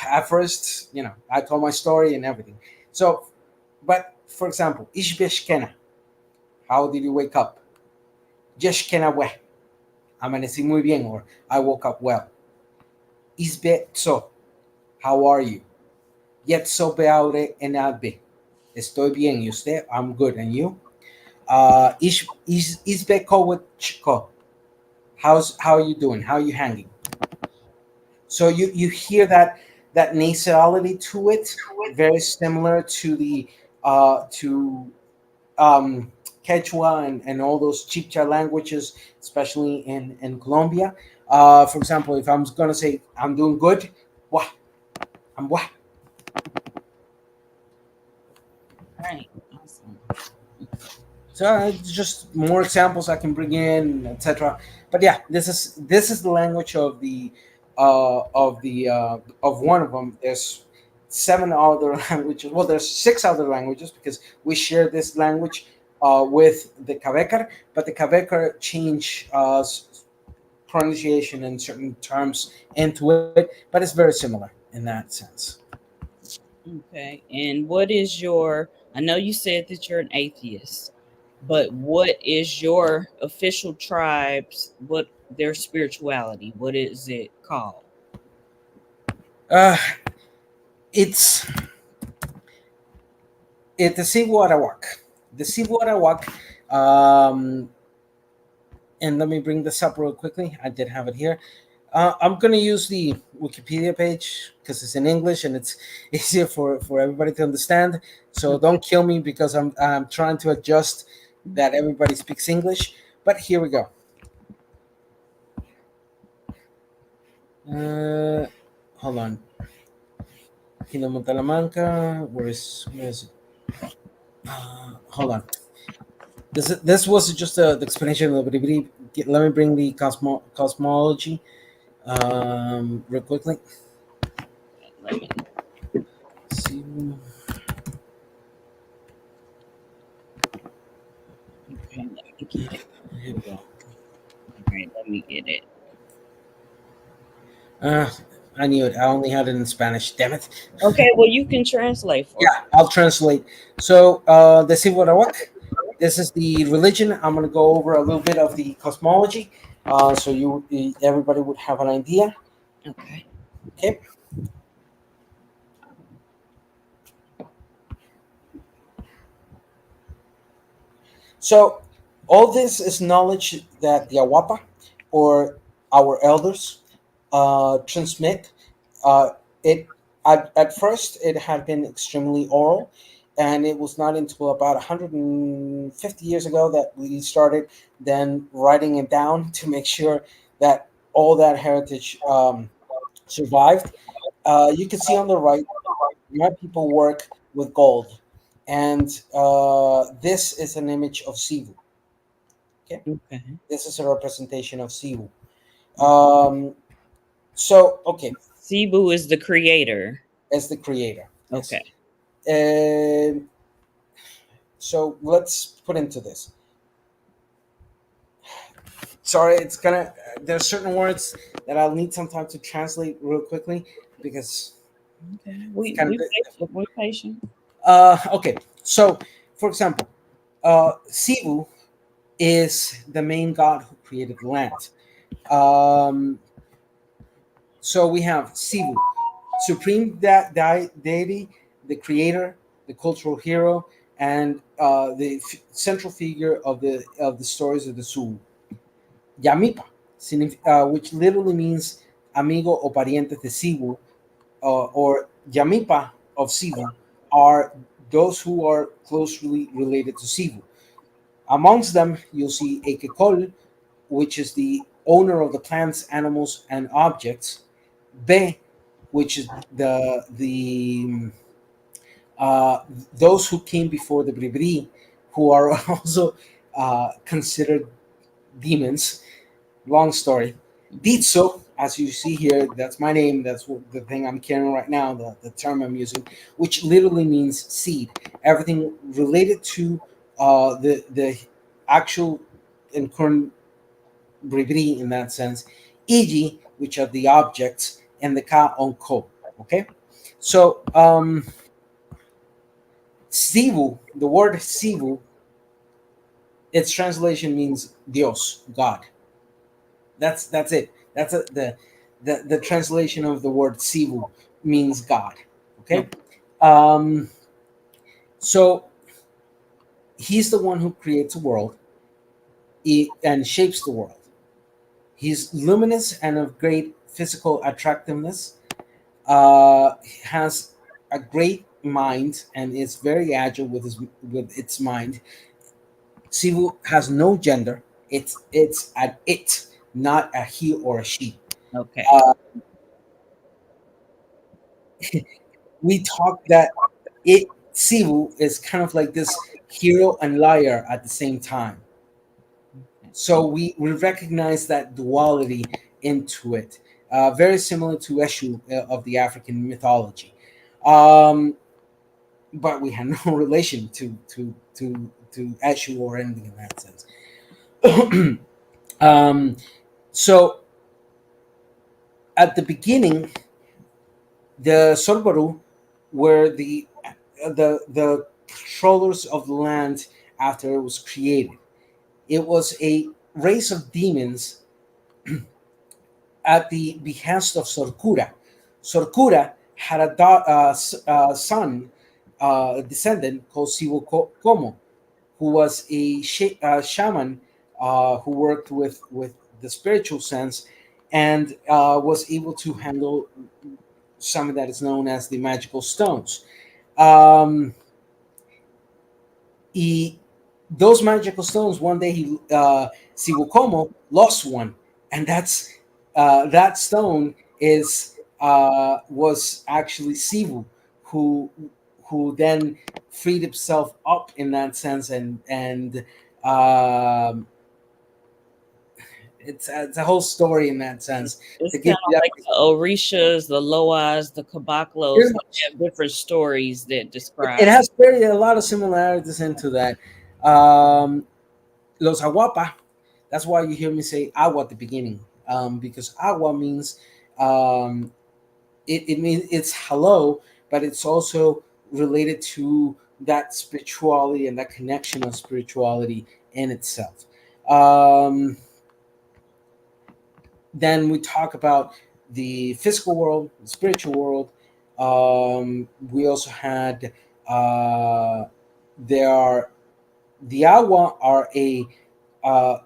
at first, I told my story and everything. So, but for example, Ishbeshkena, how did you wake up? Jeshkena we, amanecí muy bien, or I woke up well. Isbetso, how are you? Yetso beaure enalbe. Estoy bien, ¿y usted? I'm good, and you? Isbeko with chiko. How are you doing? How are you hanging? So you hear that nasality to it, very similar to the to Quechua and all those Chibcha languages, especially in Colombia. For example, if I'm gonna say I'm doing good, wah, I'm wah. Right. Awesome. So just more examples I can bring in, etc. But yeah, this is the language of one of them. There's seven other languages. Well, there's six other languages because we share this language with the Cabekar, but the Cabekar change pronunciation and certain terms into it, but it's very similar in that sense. Okay. And what is your, I know you said that you're an atheist, but what is your official tribe's, what their spirituality? What is it called? Uh, it's the Siguarawak. The Siguarawak, and let me bring this up real quickly. I did have it here. I'm going to use the Wikipedia page because it's in English and it's easier for everybody to understand. So don't kill me because I'm trying to adjust that everybody speaks English. But here we go. Hold on. Kinamontalamanca. Where is it? Hold on. This was just the explanation of the. Let me bring the cosmology real quickly. Let me See. okay, let me get it. Here we go. All right, let me get it. I knew it. I only had it in Spanish. Damn it. Okay, well you can translate for Yeah, I'll translate. So the Siwarawak, this is the religion. I'm going to go over a little bit of the cosmology, so everybody would have an idea. me. Okay. Okay. So all this is knowledge that the Awapa or our elders transmit. It at first it had been extremely oral, and it was not until about 150 years ago that we started then writing it down to make sure that all that heritage survived. You can see on the right, my people work with gold, and this is an image of Sivu. Okay, Okay. this is a representation of Sivu. Um, so okay, Cebu is the creator. as the creator. Yes. Okay. So let's put into this. Sorry, it's gonna. There's certain words that I'll need some time to translate real quickly because Okay. it's We kind of we patient. We're patient. okay. So, for example, Sivu is the main god who created the land. Um, so we have Sivu, supreme deity, the creator, the cultural hero, and the central figure of the stories of the Sul. Yamipa, which literally means amigo o pariente de Sivu, or Yamipa of Sivu, are those who are closely related to Sivu. Amongst them, you'll see Ekekol, which is the owner of the plants, animals, and objects. Be, which is the uh, those who came before the Bribri, who are also considered demons. Long story. Ditso, as you see here, that's my name. That's the thing I'm carrying right now, the term I'm using, which literally means seed. Everything related to the actual and current Bribri in that sense. Iji, which are the objects, and the ka on ko. Okay? So, Sivu, the word Sivu, its translation means Dios, God. That's it. That's the translation of the word Sivu means God. Okay, um, so he's the one who creates a world and shapes the world. He's luminous and of great physical attractiveness. Has a great mind and is very agile with its mind. Sivu has no gender. It's an it, not a he or a she. Okay. Uh, we talk that it Sivu is kind of like this hero and liar at the same time. So we recognize that duality into it, very similar to Eshu of the African mythology, um, but we have no relation to Eshu or anything in that sense. um, so at the beginning, the Sorbaru were the controllers of the land after it was created. It was a race of demons at the behest of Sorkura. Sorkura had a son, a descendant called Siwokomo, who was a shaman who worked with the spiritual sense and was able to handle something that is known as the magical stones. Um, he those magical stones. One day, Siwukomo lost one, and that stone is was actually Sivu, who then freed himself up in that sense, and um, it's a whole story in that sense It's to kind give of you that. like the Orishas, the Loas, the Very Kabaklos. They much. have different stories that It describe. has very a lot of similarities into that. Um, Los Aguapa. That's why you hear me say agua at the beginning, because agua means um, it means it's hello, but it's also related to that spirituality and that connection of spirituality in itself. Um, then we talk about the physical world, the spiritual world. We also had there are the agua are uh,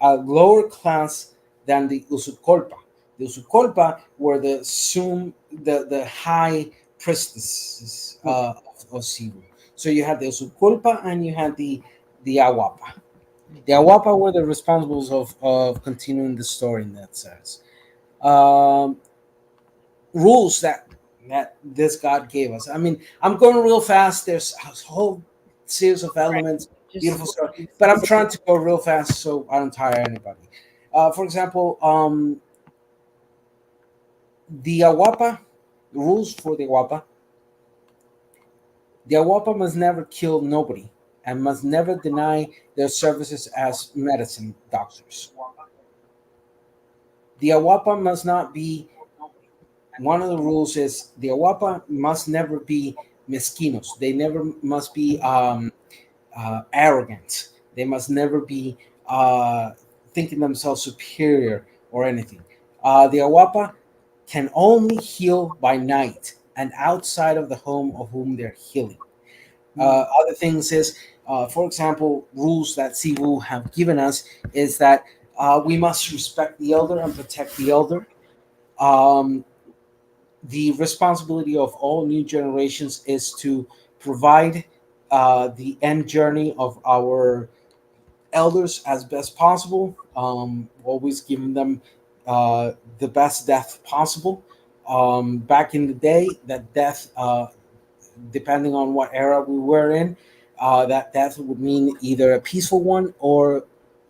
a lower class than the Usucolpa. The Usucolpa were the high priestesses of Sivu. So you had the Usucolpa and you had the Aguapa. The Aguapa were the responsibles of continuing the story in that sense. Um, rules that this God gave us. I mean, I'm going real fast. There's a whole series of Right. elements, Just beautiful stuff, but I'm trying to go real fast so I don't tire anybody. For example, the Awapa, the rules for the Awapa must never kill nobody and must never deny their services as medicine doctors. The Awapa must not be one of the rules is the Awapa must never be mezquinos. They never must be arrogant. They must never be uh, thinking themselves superior or anything. The Awapa can only heal by night and outside of the home of whom they're healing. Other things is, for example, rules that Sivu have given us is that we must respect the elder and protect the elder. Um, the responsibility of all new generations is to provide the end journey of our elders as best possible, always giving them the best death possible. Back in the day, that death, depending on what era we were in, that death would mean either a peaceful one or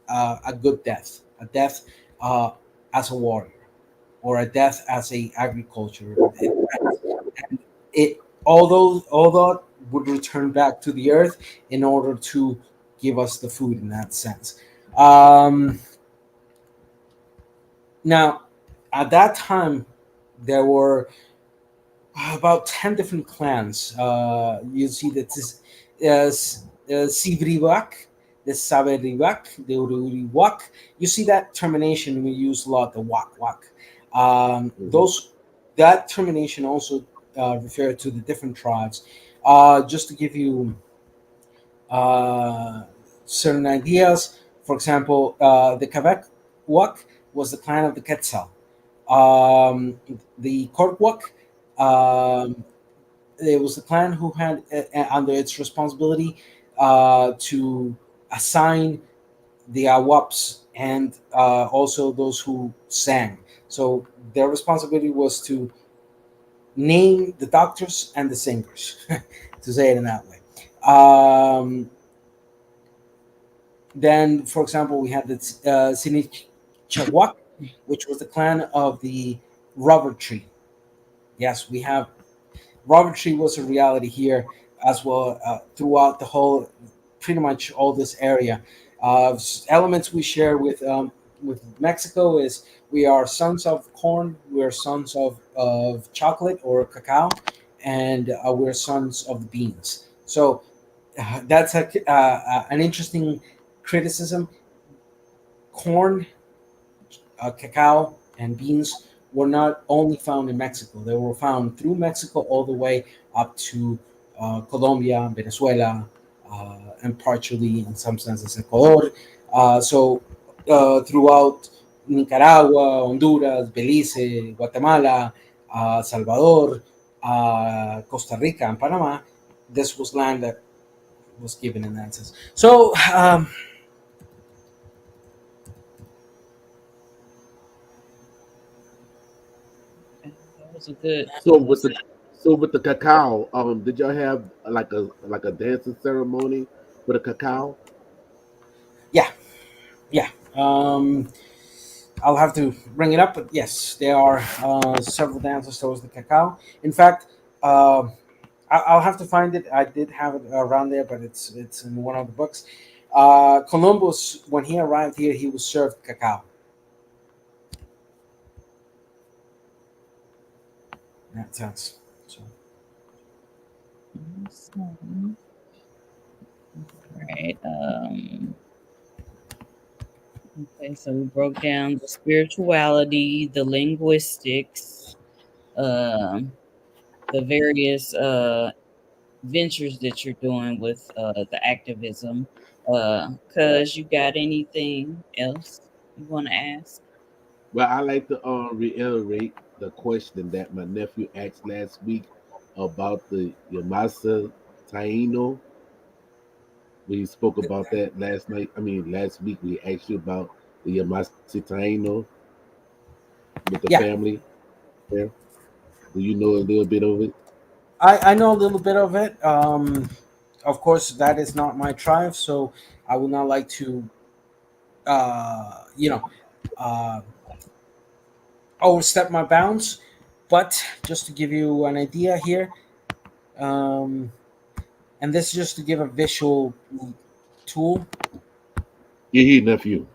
a good death, a death uh, as a warrior, or a death as a agriculture. It although it would return back to the earth in order to give us the food in that sense. Um, Now, at that time, there were about 10 different clans. You see that this Sivrivak, the Saberivak, the Ururiwak. You see that termination we use a lot, the wak wak. Those That termination also refer to the different tribes. Just to give you uh, certain ideas, for example, the Kavak Wak was the clan of the Quetzal. The Korkwak, um, it was the clan who had under its responsibility to assign the Awaps and also those who sang. So their responsibility was to name the doctors and the singers, to say it in that way. Then, for example, we had the Sinichawak, which was the clan of the rubber tree. Yes, we have rubber tree was a reality here as well throughout the whole, pretty much all this area. Elements we share with Mexico is we are sons of corn, we are sons of chocolate or cacao, and we're sons of the beans. So that's an interesting criticism. Corn, cacao, and beans were not only found in Mexico; they were found through Mexico all the way up to Colombia, Venezuela, and partially, in some senses, Ecuador. Throughout Nicaragua, Honduras, Belize, Guatemala, Salvador, Costa Rica, and Panama, this was land that was given in that sense. So that was a good. So with the cacao, did y'all have like a dancing ceremony with a cacao? yeah, yeah. I'll have to bring it up, but yes, there are several dances towards the cacao. In fact, uh, I'll have to find it. I did have it around there, but it's in one of the books. Columbus, when he arrived here, he was served cacao. In that sense. So Awesome. Right. Okay, so we broke down the spirituality, the linguistics, um, the various ventures that you're doing with the activism. Cuz you got anything else you want to ask? Well, I like to reiterate the question that my nephew asked last week about the Yamasa Taino. We spoke about that last night. I mean, last week we asked you about the Yamasi Taino with the yeah, family there. Do you know a little bit of it? I know a little bit of it. Of course, that is not my tribe, so I would not like to, you know, uh, overstep my bounds. But just to give you an idea here, um, and this is just to give a visual tool. Yeah, nephew.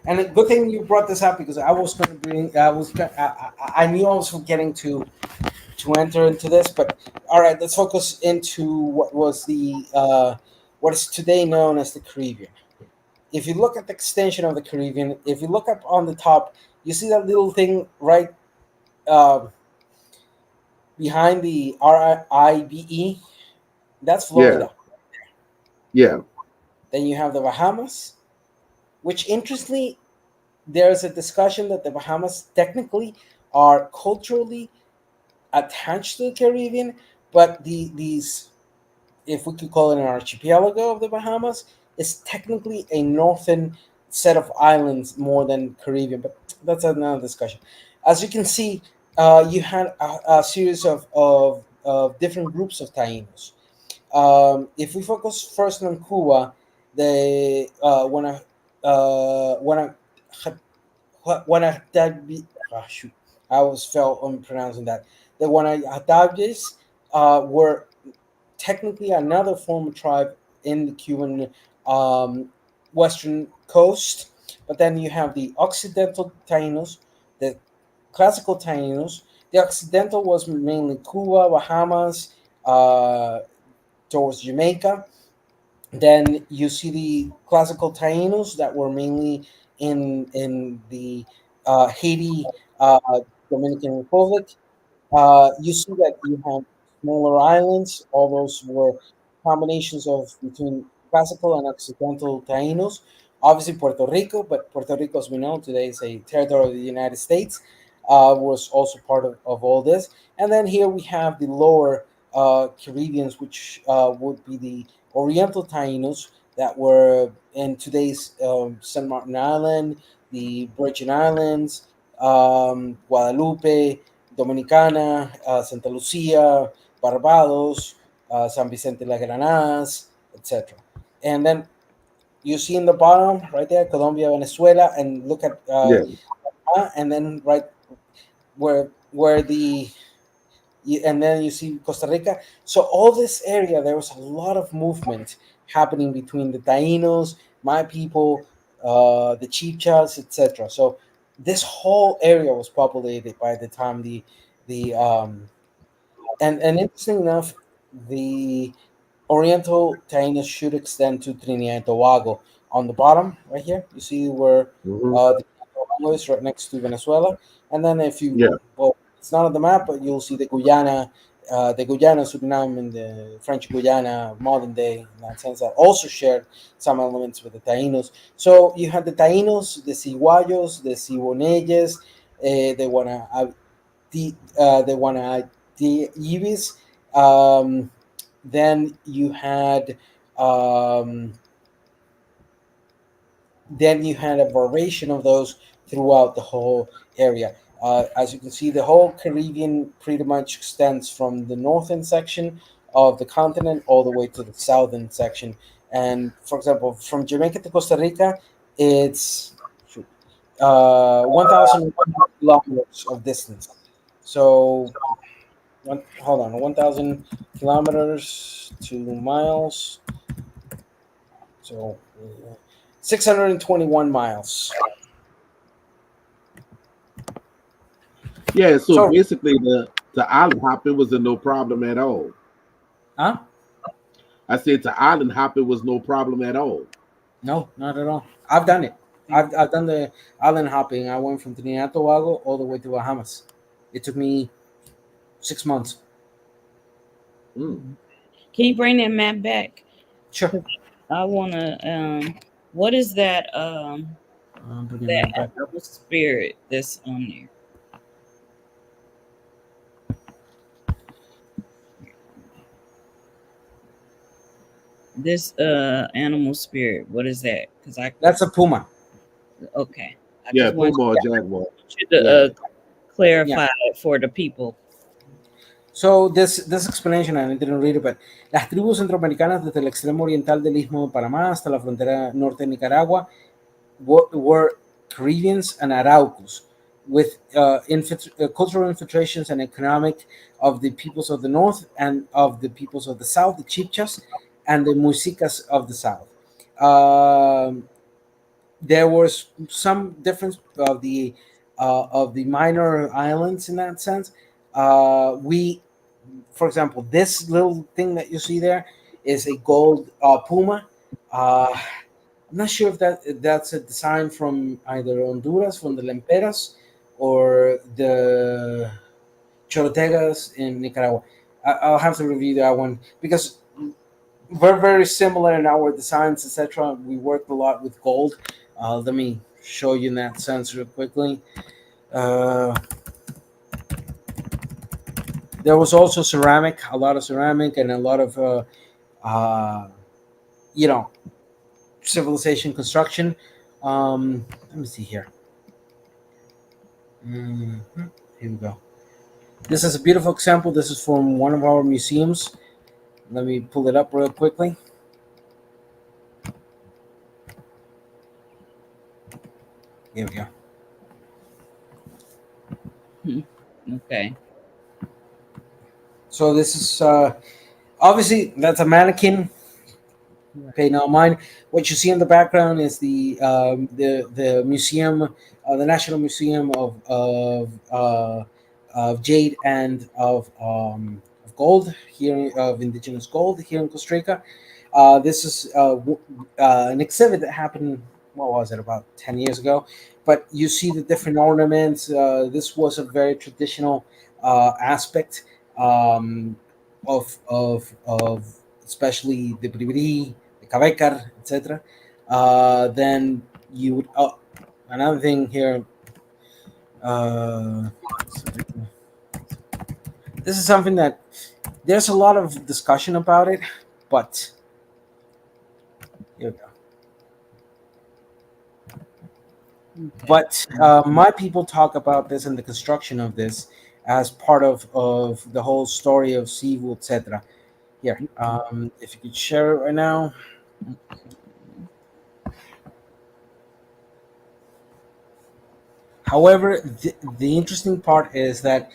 And a good thing you brought this up because I was going to bring. I knew I was forgetting to enter into this, but all right, let's focus into what was the what is today known as the Caribbean. If you look at the extension of the Caribbean, if you look up on the top, you see that little thing right uh, behind the RIBE. That's Yeah. Florida. Yeah. Then you have the Bahamas, which interestingly, there's a discussion that the Bahamas technically are culturally attached to the Caribbean, but these, if we could call it an archipelago of the Bahamas, is technically a northern set of islands more than Caribbean, but that's another discussion. As you can see, you had a series of different groups of Tainos. If we focus first on Cuba, the shoot, I always felt on pronouncing that. The Guanahatabes were technically another former tribe in the Cuban um, western coast. But then you have the Occidental Tainos, the classical Tainos. The Occidental was mainly Cuba, Bahamas, towards Jamaica. Then you see the classical Tainos that were mainly in the Haiti, uh, Dominican Republic. You see that you have smaller islands. All those were combinations of between classical and occidental Tainos. Obviously, Puerto Rico, but Puerto Rico, as we know today, is a territory of the United States, was also part of all this. And then here we have the lower Caribbeans, which would be the Oriental Tainos that were in today's San Martin Island, the Virgin Islands, Guadalupe, Dominicana, Santa Lucia, Barbados, San Vicente la Granadas, etc. And then you see in the bottom right there, Colombia, Venezuela, and look at Yeah. and then right where the and then you see Costa Rica. So all this area, there was a lot of movement happening between the Tainos, my people, the Chichas, etc. So this whole area was populated by the time the and interesting enough, the Oriental Tainos should extend to Trinidad and Tobago. On the bottom, right here, you see where Hmm. the Tobago is right next to Venezuela. And then if you, Yeah. well, it's not on the map, but you'll see the Guyana, Suriname, and the French Guyana, modern day, in that sense, that also shared some elements with the Tainos. So you had the Tainos, the Ciguayos, the Siboneyes, the the Ibis. Then you had um, then you had a variation of those throughout the whole area. As you can see, the whole Caribbean pretty much extends from the northern section of the continent all the way to the southern section. And for example, from Jamaica to Costa Rica, it's 1,000 kilometers of distance. So hold on, 1,000 kilometers to miles. So 621 miles. Yeah. So So, basically, the island hopping was a no problem at all. huh? I said the island hopping was no problem at all. No, not at all. I've done it. I've done the island hopping. I went from Trinidad and Tobago all the way to Bahamas. It took me 6 months. Mm. Can you bring that map back? Sure. 'Cause I wanna. What is I'm bringing that that back up. animal spirit that's on there? This animal spirit. What is that? Because I That's a puma. okay. I Yeah. just want Puma or Jaguar. you to Yeah. clarify Yeah. it for the people. So this explanation, and I didn't read it, but las tribus centroamericanas desde el extremo oriental del Istmo de Panamá hasta la frontera norte de Nicaragua were Caribbeans and Araucos, with cultural infiltrations and economic of the peoples of the north and of the peoples of the south, the Chibchas, and the Muiscas of the south. Um, there was some difference of the minor islands in that sense. We, for example, this little thing that you see there is a gold puma. I'm not sure if that's a design from either Honduras, from the Lemperas, or the Chorotegas in Nicaragua. I'll have to review that one because we're very similar in our designs, etc. We worked a lot with gold. Let me show you in that sense real quickly. Uh, there was also ceramic, a lot of ceramic, and a lot of uh, you know civilization construction. Let me see here. Mhm. Here we go. This is a beautiful example. This is from one of our museums. Let me pull it up real quickly. Here we go. Okay. So this is obviously that's a mannequin. Pay no mind. What you see in the background is the museum, the National Museum of Jade and of gold here, of indigenous gold here in Costa Rica. This is an exhibit that happened. What was it, about 10 years ago? But you see the different ornaments. This was a very traditional aspect um, of especially the bribri, the cabecar, etc. Then you would another thing here. Uh, this is something that there's a lot of discussion about it, but here we go. But my people talk about this and the construction of this as part of the whole story of Sivu, etc. Here, if you could share it right now. However, the interesting part is that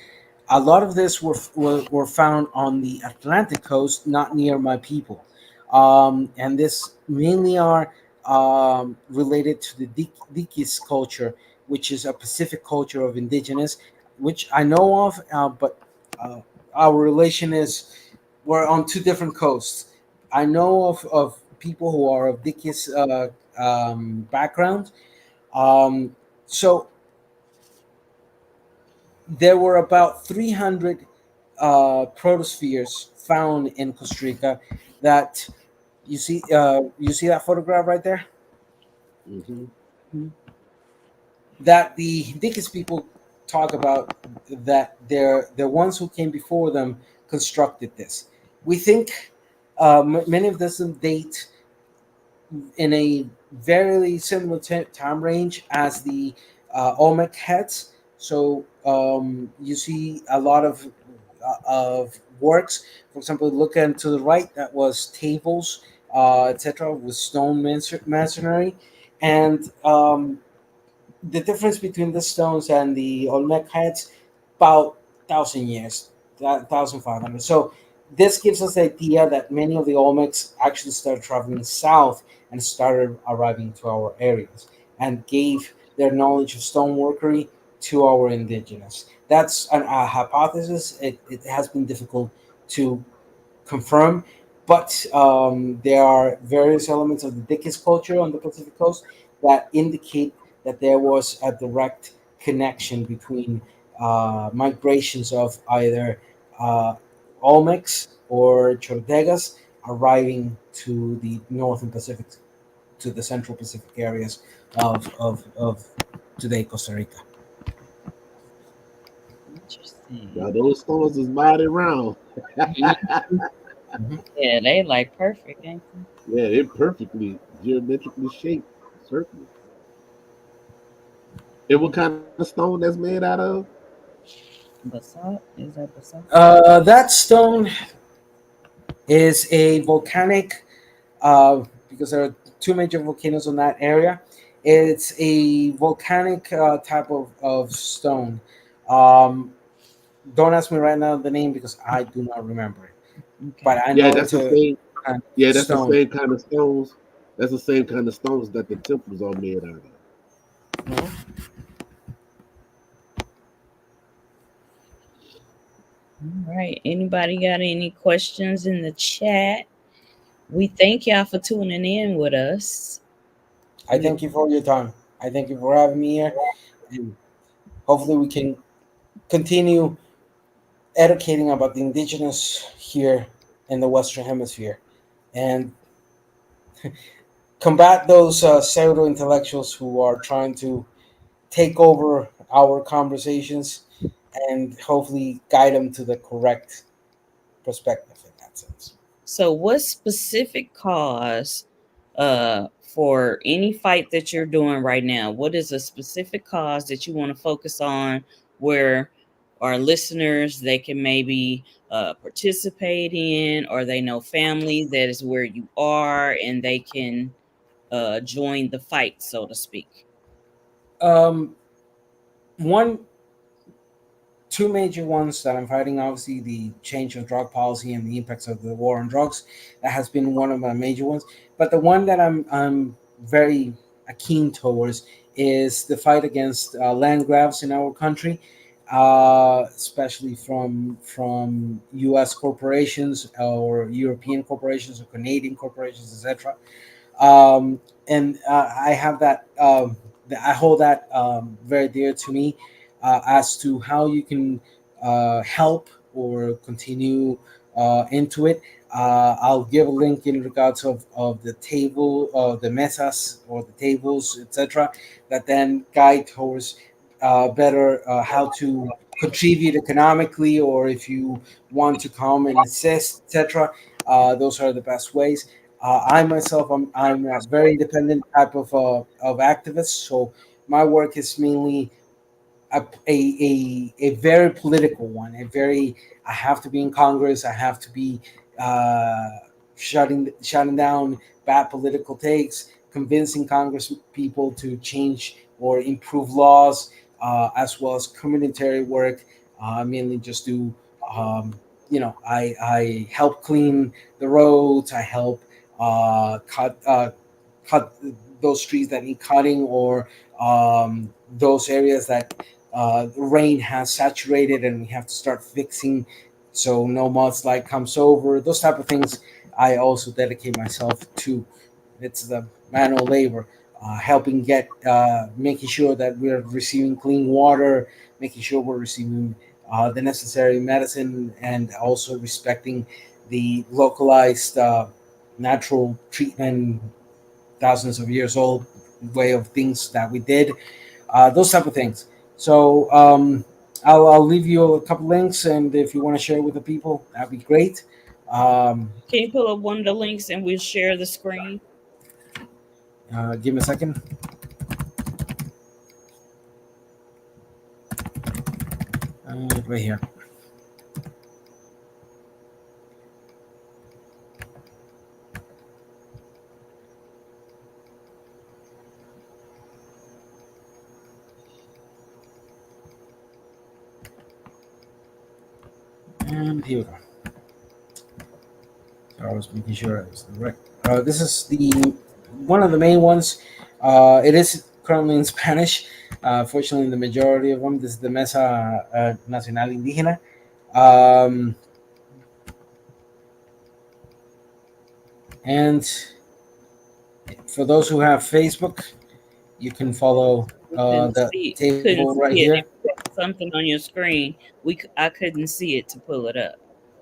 a lot of this were found on the Atlantic coast, not near my people, and this mainly are related to the Dikis culture, which is a Pacific culture of indigenous, which I know of, but uh, our relation is we're on two different coasts. I know of people who are of Dikis background. Um, so there were about 300 protospheres found in Costa Rica. That you see that photograph right there. Mm-hmm. That the indigenous people talk about, that they're the ones who came before them constructed this. We think many of this date in a very similar time range as the Olmec heads. So you see a lot of works. For example, look to the right, that was tables, etc., with stone masonry, and the difference between the stones and the Olmec heads, about 1,000 years, 1,500. So this gives us the idea that many of the Olmecs actually started traveling south and started arriving to our areas and gave their knowledge of stoneworkery to our indigenous. That's a hypothesis. It has been difficult to confirm, but there are various elements of the Dickies culture on the Pacific coast that indicate that there was a direct connection between migrations of either uh, Olmecs or Chortegas arriving to the northern Pacific, to the central Pacific areas of today Costa Rica. Interesting. Now those stones is mighty round. Mhm. Yeah, they like perfect, ain't they? Yeah, they're perfectly geometrically shaped, circular. And what kind of stone that's made out of? Basalt? Is that basalt? That stone is a volcanic, because there are two major volcanoes in that area. It's a volcanic type of stone. Um, don't ask me right now the name because I do not remember it, but Okay. I Yeah, know that's it's the a same. kind of Yeah, that's the stone. same kind of stones. That's the same kind of stones that the temples are made out of. Mhm. All right. Anybody got any questions in the chat? We thank y'all for tuning in with us. I thank you for your time. I thank you for having me here, and hopefully we can continue educating about the indigenous here in the Western Hemisphere, and combat those pseudo intellectuals who are trying to take over our conversations, and hopefully guide them to the correct perspective in that sense. So, what specific cause for any fight that you're doing right now? What is a specific cause that you want to focus on where our listeners they can maybe participate in, or they know family that is where you are and they can join the fight, so to speak? Um, one Two major ones that I'm fighting, obviously the change of drug policy and the impacts of the war on drugs. That has been one of my major ones. But the one that I'm very keen towards is the fight against land grabs in our country, especially from U.S. corporations or European corporations or Canadian corporations, etc. And I have that. I hold that very dear to me, as to how you can help or continue into it. I'll give a link in regards of the table, the mesas or the tables, etc., that then guide towards better how to contribute economically, or if you want to come and assist, etc. Those are the best ways. I myself, I'm a very independent type of activist, so my work is mainly a very political one. A very I have to be in Congress. I have to be uh, shutting down bad political takes, convincing Congress people to change or improve laws, as well as communitary work. Mainly just do I help clean the roads. I help cut those trees that need cutting, or those areas that rain has saturated and we have to start fixing so no mudslide comes over. Those type of things I also dedicate myself to. It's the manual labor, helping get making sure that we're receiving clean water, making sure we're receiving the necessary medicine, and also respecting the localized natural treatment, thousands of years old way of things that we did, those type of things. So I'll leave you a couple links, and if you want to share with the people, that'd be great. Um, Can you pull up one of the links and we'll share the screen? Give me a second. Right here. And here we go. So I was making sure it was the right. This is the one of the main ones. It is currently in Spanish. Fortunately, the majority of them. This is the Mesa Nacional Indígena. Um, and for those who have Facebook, you can follow the We couldn't table right see it. here. If you had something on your screen, I couldn't see it to pull it up.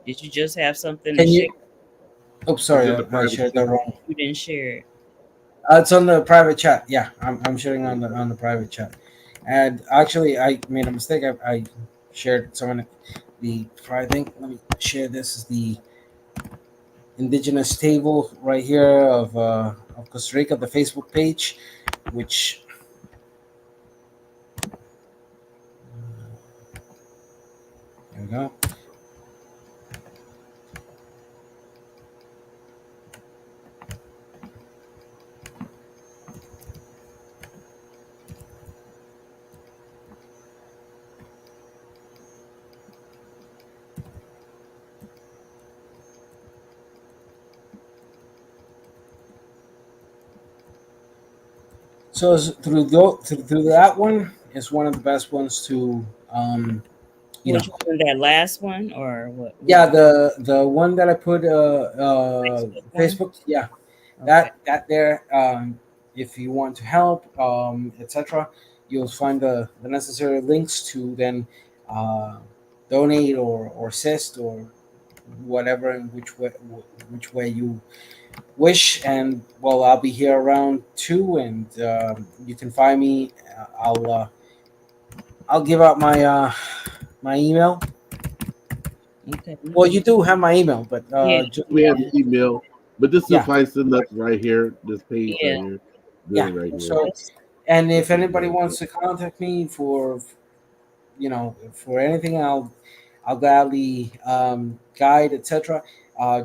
Did you just have something to Can share? you? Oh, It's sorry, in the I private shared chat. that wrong. You didn't share it. It's on the private chat. Yeah, I'm sharing on the private chat. And actually, I made a mistake. I shared someone the private thing. Let me share this. Is the indigenous table right here of Costa Rica, the Facebook page, which there we go. So through that one is one of the best ones to you know. Which one? That last one or what? Yeah, Which the one that I put Facebook one? Facebook. Yeah, Okay. that there. If you want to help, etc., you'll find the necessary links to then uh, donate or assist or whatever in which way you wish. And well, I'll be here around 2, and you can find me. I'll give out my email. Okay. Well, you do have my email, but Yeah. just We have the email, but this yeah, suffices us right here. This page Yeah. right here, yeah. good right here. So, and This if is anybody very wants good. to contact me for for anything, I'll gladly guide, etc.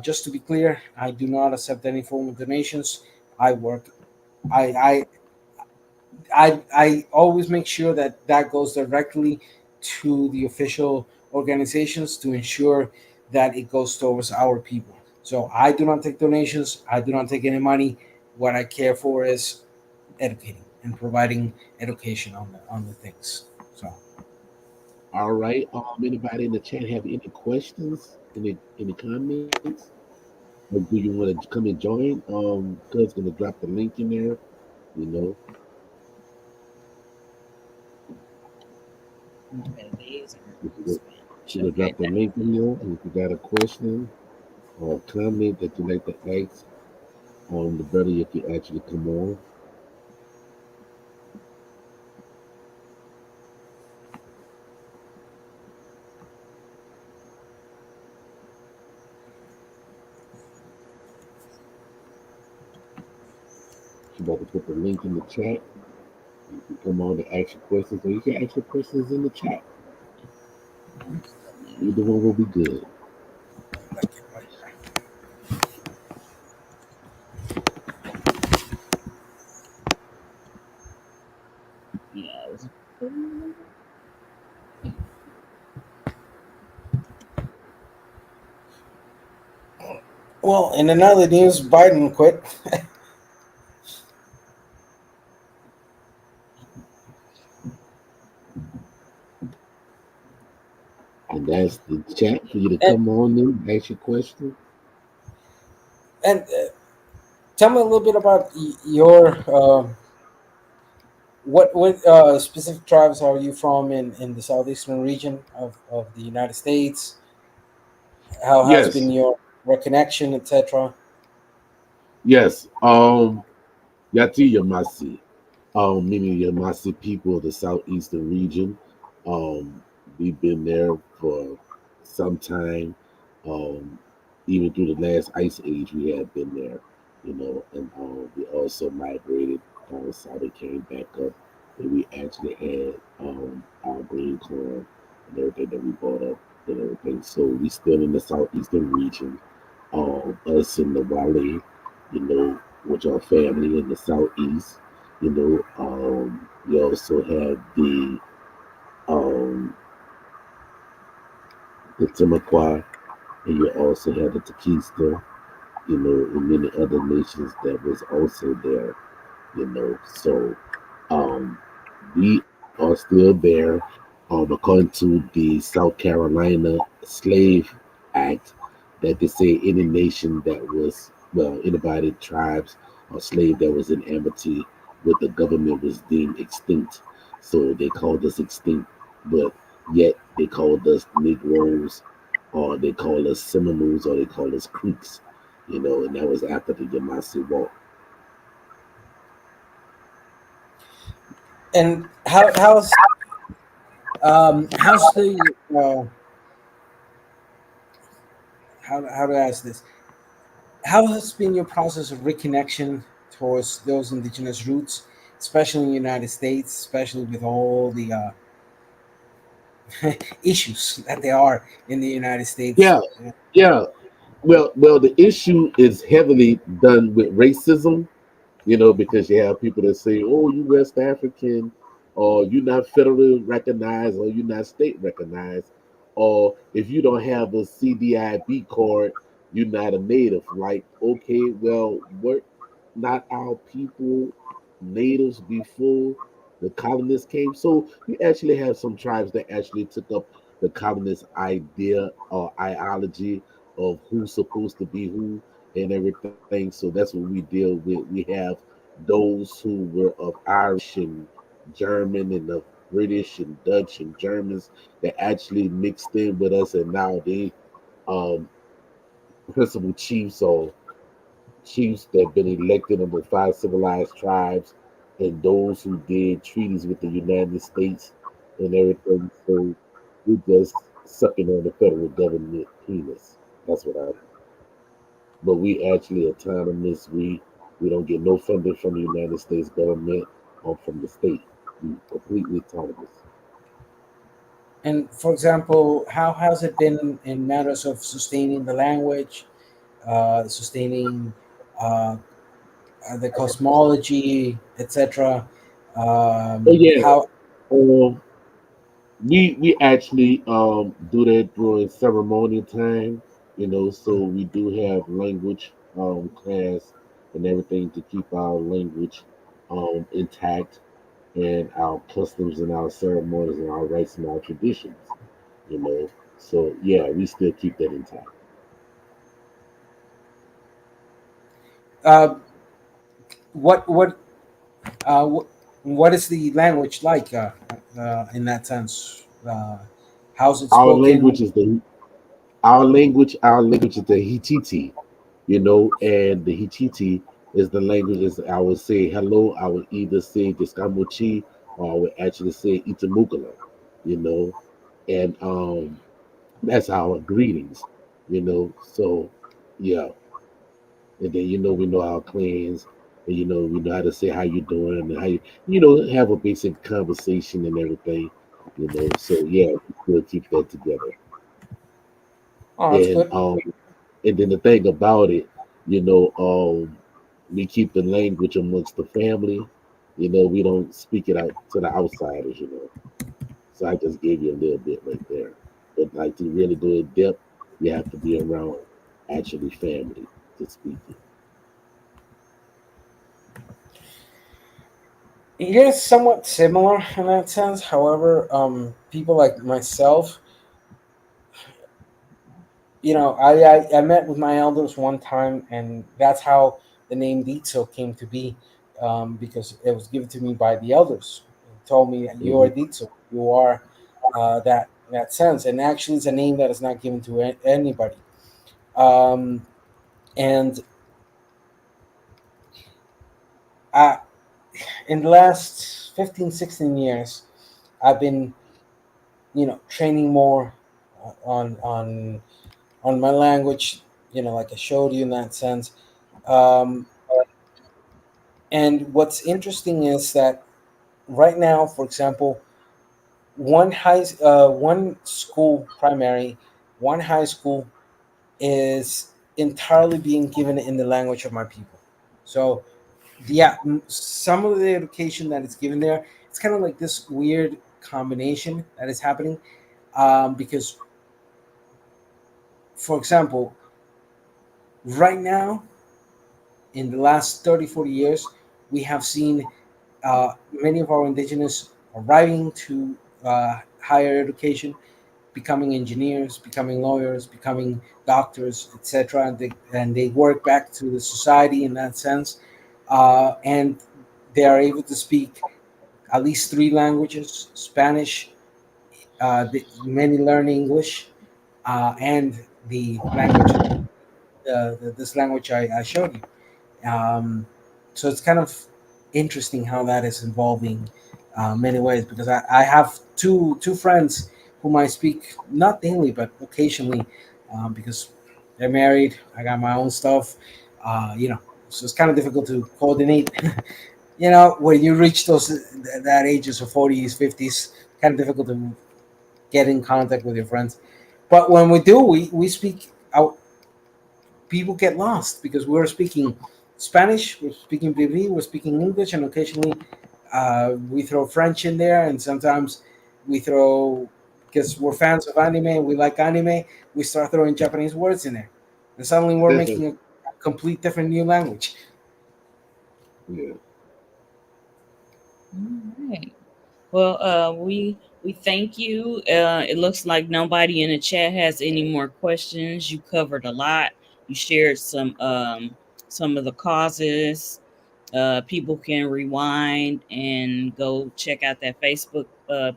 Just to be clear, I do not accept any form of donations. I work. I I always make sure that that goes directly to the official organizations to ensure that it goes towards our people. So I do not take donations. I do not take any money. What I care for is educating and providing education on the things. So All right. Anybody in the chat have any questions? Any comments? Or do you want to come and join? Cuz gonna drop the link in there. You know, Okay. These she's are gonna, she Spanish. gonna Okay. drop the link in there. And if you got a question or comment that you like to ask on the brother, if you actually come on. She about to put the link in the chat. You can come on to ask your questions, or you can ask your questions in the chat. Either one will be good. Yes. well, in another news, Biden quit. And that's the chat for you to and come on and ask your question. and tell me a little bit about your what specific tribes are you from in the southeastern region of the United States? How has been Yes, your reconnection, etc.? yes. Yati Yamasi, meaning Yamasi people of the southeastern region. Um, we've been there for some time. Um, even through the last ice age, we have been there, and we also migrated south and came back up, and we actually had our green corn and everything that we bought up and everything. So we still in the southeastern region. Us in the Wale, with our family in the southeast. We also have um, the Timaquah, and you also have the Tequista, and many other nations that was also there, So um, we are still there. According to the South Carolina Slave Act, that they say any nation that was, well, anybody, tribes or slave that was in amity with the government was deemed extinct. So they called us extinct, but yet they called us Negroes, or they call us Seminoles, or they call us Creeks, and that was after the Yamasi War. And how's the how to ask this? How has been your process of reconnection towards those indigenous roots, especially in the United States, especially with all the issues that there are in the United States? Yeah, yeah. Well, the issue is heavily done with racism, because you have people that say, "Oh, you West African, or you're not federally recognized, or you're not state recognized, or if you don't have a CDIB card, you're not a native." Like, okay, well, what? Not our people, natives before the colonists came. So you actually have some tribes that actually took up the colonist idea or ideology of who's supposed to be who and everything. So that's what we deal with. We have those who were of Irish and German and of British and Dutch and Germans that actually mixed in with us, and now they um, principal chiefs or chiefs that have been elected under 5 civilized tribes, and those who did treaties with the United States and everything. So we're just sucking on the federal government penis. That's what I. But we actually autonomous. We don't get no funding from the United States government or from the state. We completely autonomous. And for example, how has it been in matters of sustaining the language, sustaining uh, the cosmology, etc.? Oh yeah. How Um, we actually do that during ceremonial time, so we do have language class and everything to keep our language intact, and our customs and our ceremonies and our rights and our traditions, so yeah, we still keep that intact. uh, what uh, what what is the language like in that sense? How's it our spoken? language is the our language is the Hittite, and the Hittite is the language. Is I would say hello, I would either say Diskamuchi or I would actually say Itamukala, you know, and that's our greetings, So yeah, and then we know our clans, and we know how to say how you doing and how have a basic conversation and everything, So yeah, we still keep that together, Oh, that's and good. then the thing about it, we keep the language amongst the family. We don't speak it out to the outsiders. So I just gave you a little bit right there. But like to really go in depth, you have to be around actually family to speak it. It is somewhat similar in that sense. However, people like myself, I met with my elders one time, and that's how the name Ditso came to be, because it was given to me by the elders. They told me that you are Hmm. Ditso, you are that sense, and actually, it's a name that is not given to anybody. Um, and I, in the last 15, 16 years, I've been training more on my language, like I showed you in that sense. Um, and what's interesting is that right now, for example, one school primary, one high school is entirely being given in the language of my people. So yeah, some of the education that is given there, it's kind of like this weird combination that is happening, because, for example, right now in the last 30, 40 years, we have seen many of our indigenous arriving to higher education, becoming engineers, becoming lawyers, becoming doctors, etc. And they work back to the society in that sense, and they are able to speak at least three languages: Spanish. Many learn English, and the language, this language I showed you. So it's kind of interesting how that is evolving many ways, because I have two friends whom I speak not daily but occasionally, because they're married. I got my own stuff, so it's kind of difficult to coordinate. When you reach that ages of 40s, 50s, kind of difficult to get in contact with your friends. But when we do, we speak out. People get lost because we're speaking Spanish, we're speaking Bribri, we're speaking English, and occasionally we throw French in there, and sometimes we throw, because we're fans of anime and we like anime, we start throwing Japanese words in there, and suddenly we're making a complete different new language. Yeah. All right. Well, we We thank you. It looks like nobody in the chat has any more questions. You covered a lot. You shared some of the causes. People can rewind and go check out that Facebook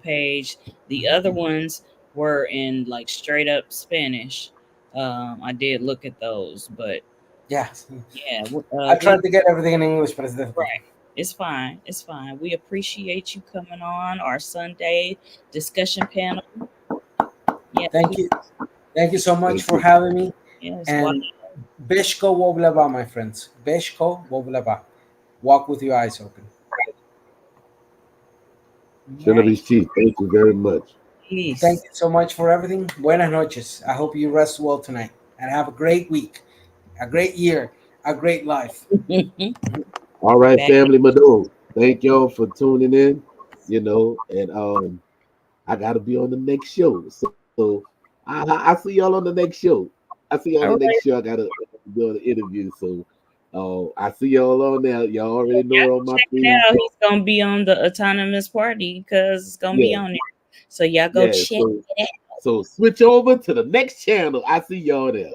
page. The other ones were in like straight up Spanish. I did look at those, but Yeah, yeah, I we tried to get everything in English, but it's difficult. right. It's fine. It's fine. We appreciate you coming on our Sunday discussion panel. Yeah, Thank you. Thank you so much Thank for you. having me. yes. And Beshko Woblaba, my friends. Beshko Woblaba. Walk with your eyes open. All right. Chief, thank you very much. Thank Peace. you so much for everything. Buenas noches. I hope you rest well tonight and have a great week, a great year, a great life. All right, Back. family Mado. Thank y'all for tuning in. And I gotta be on the next show. So I see y'all on the next show. I see y'all on the All next right. show. I gotta do an interview. So I see y'all on there. Y'all already know Y'all on go my check it theme out. song. He's gonna be on the autonomous party because it's gonna be Yeah, on there. So y'all go yeah. check So it so switch over to the next channel. I see y'all there.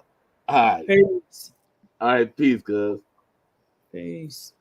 All right. out. Peace. All right, peace, cuz. Peace.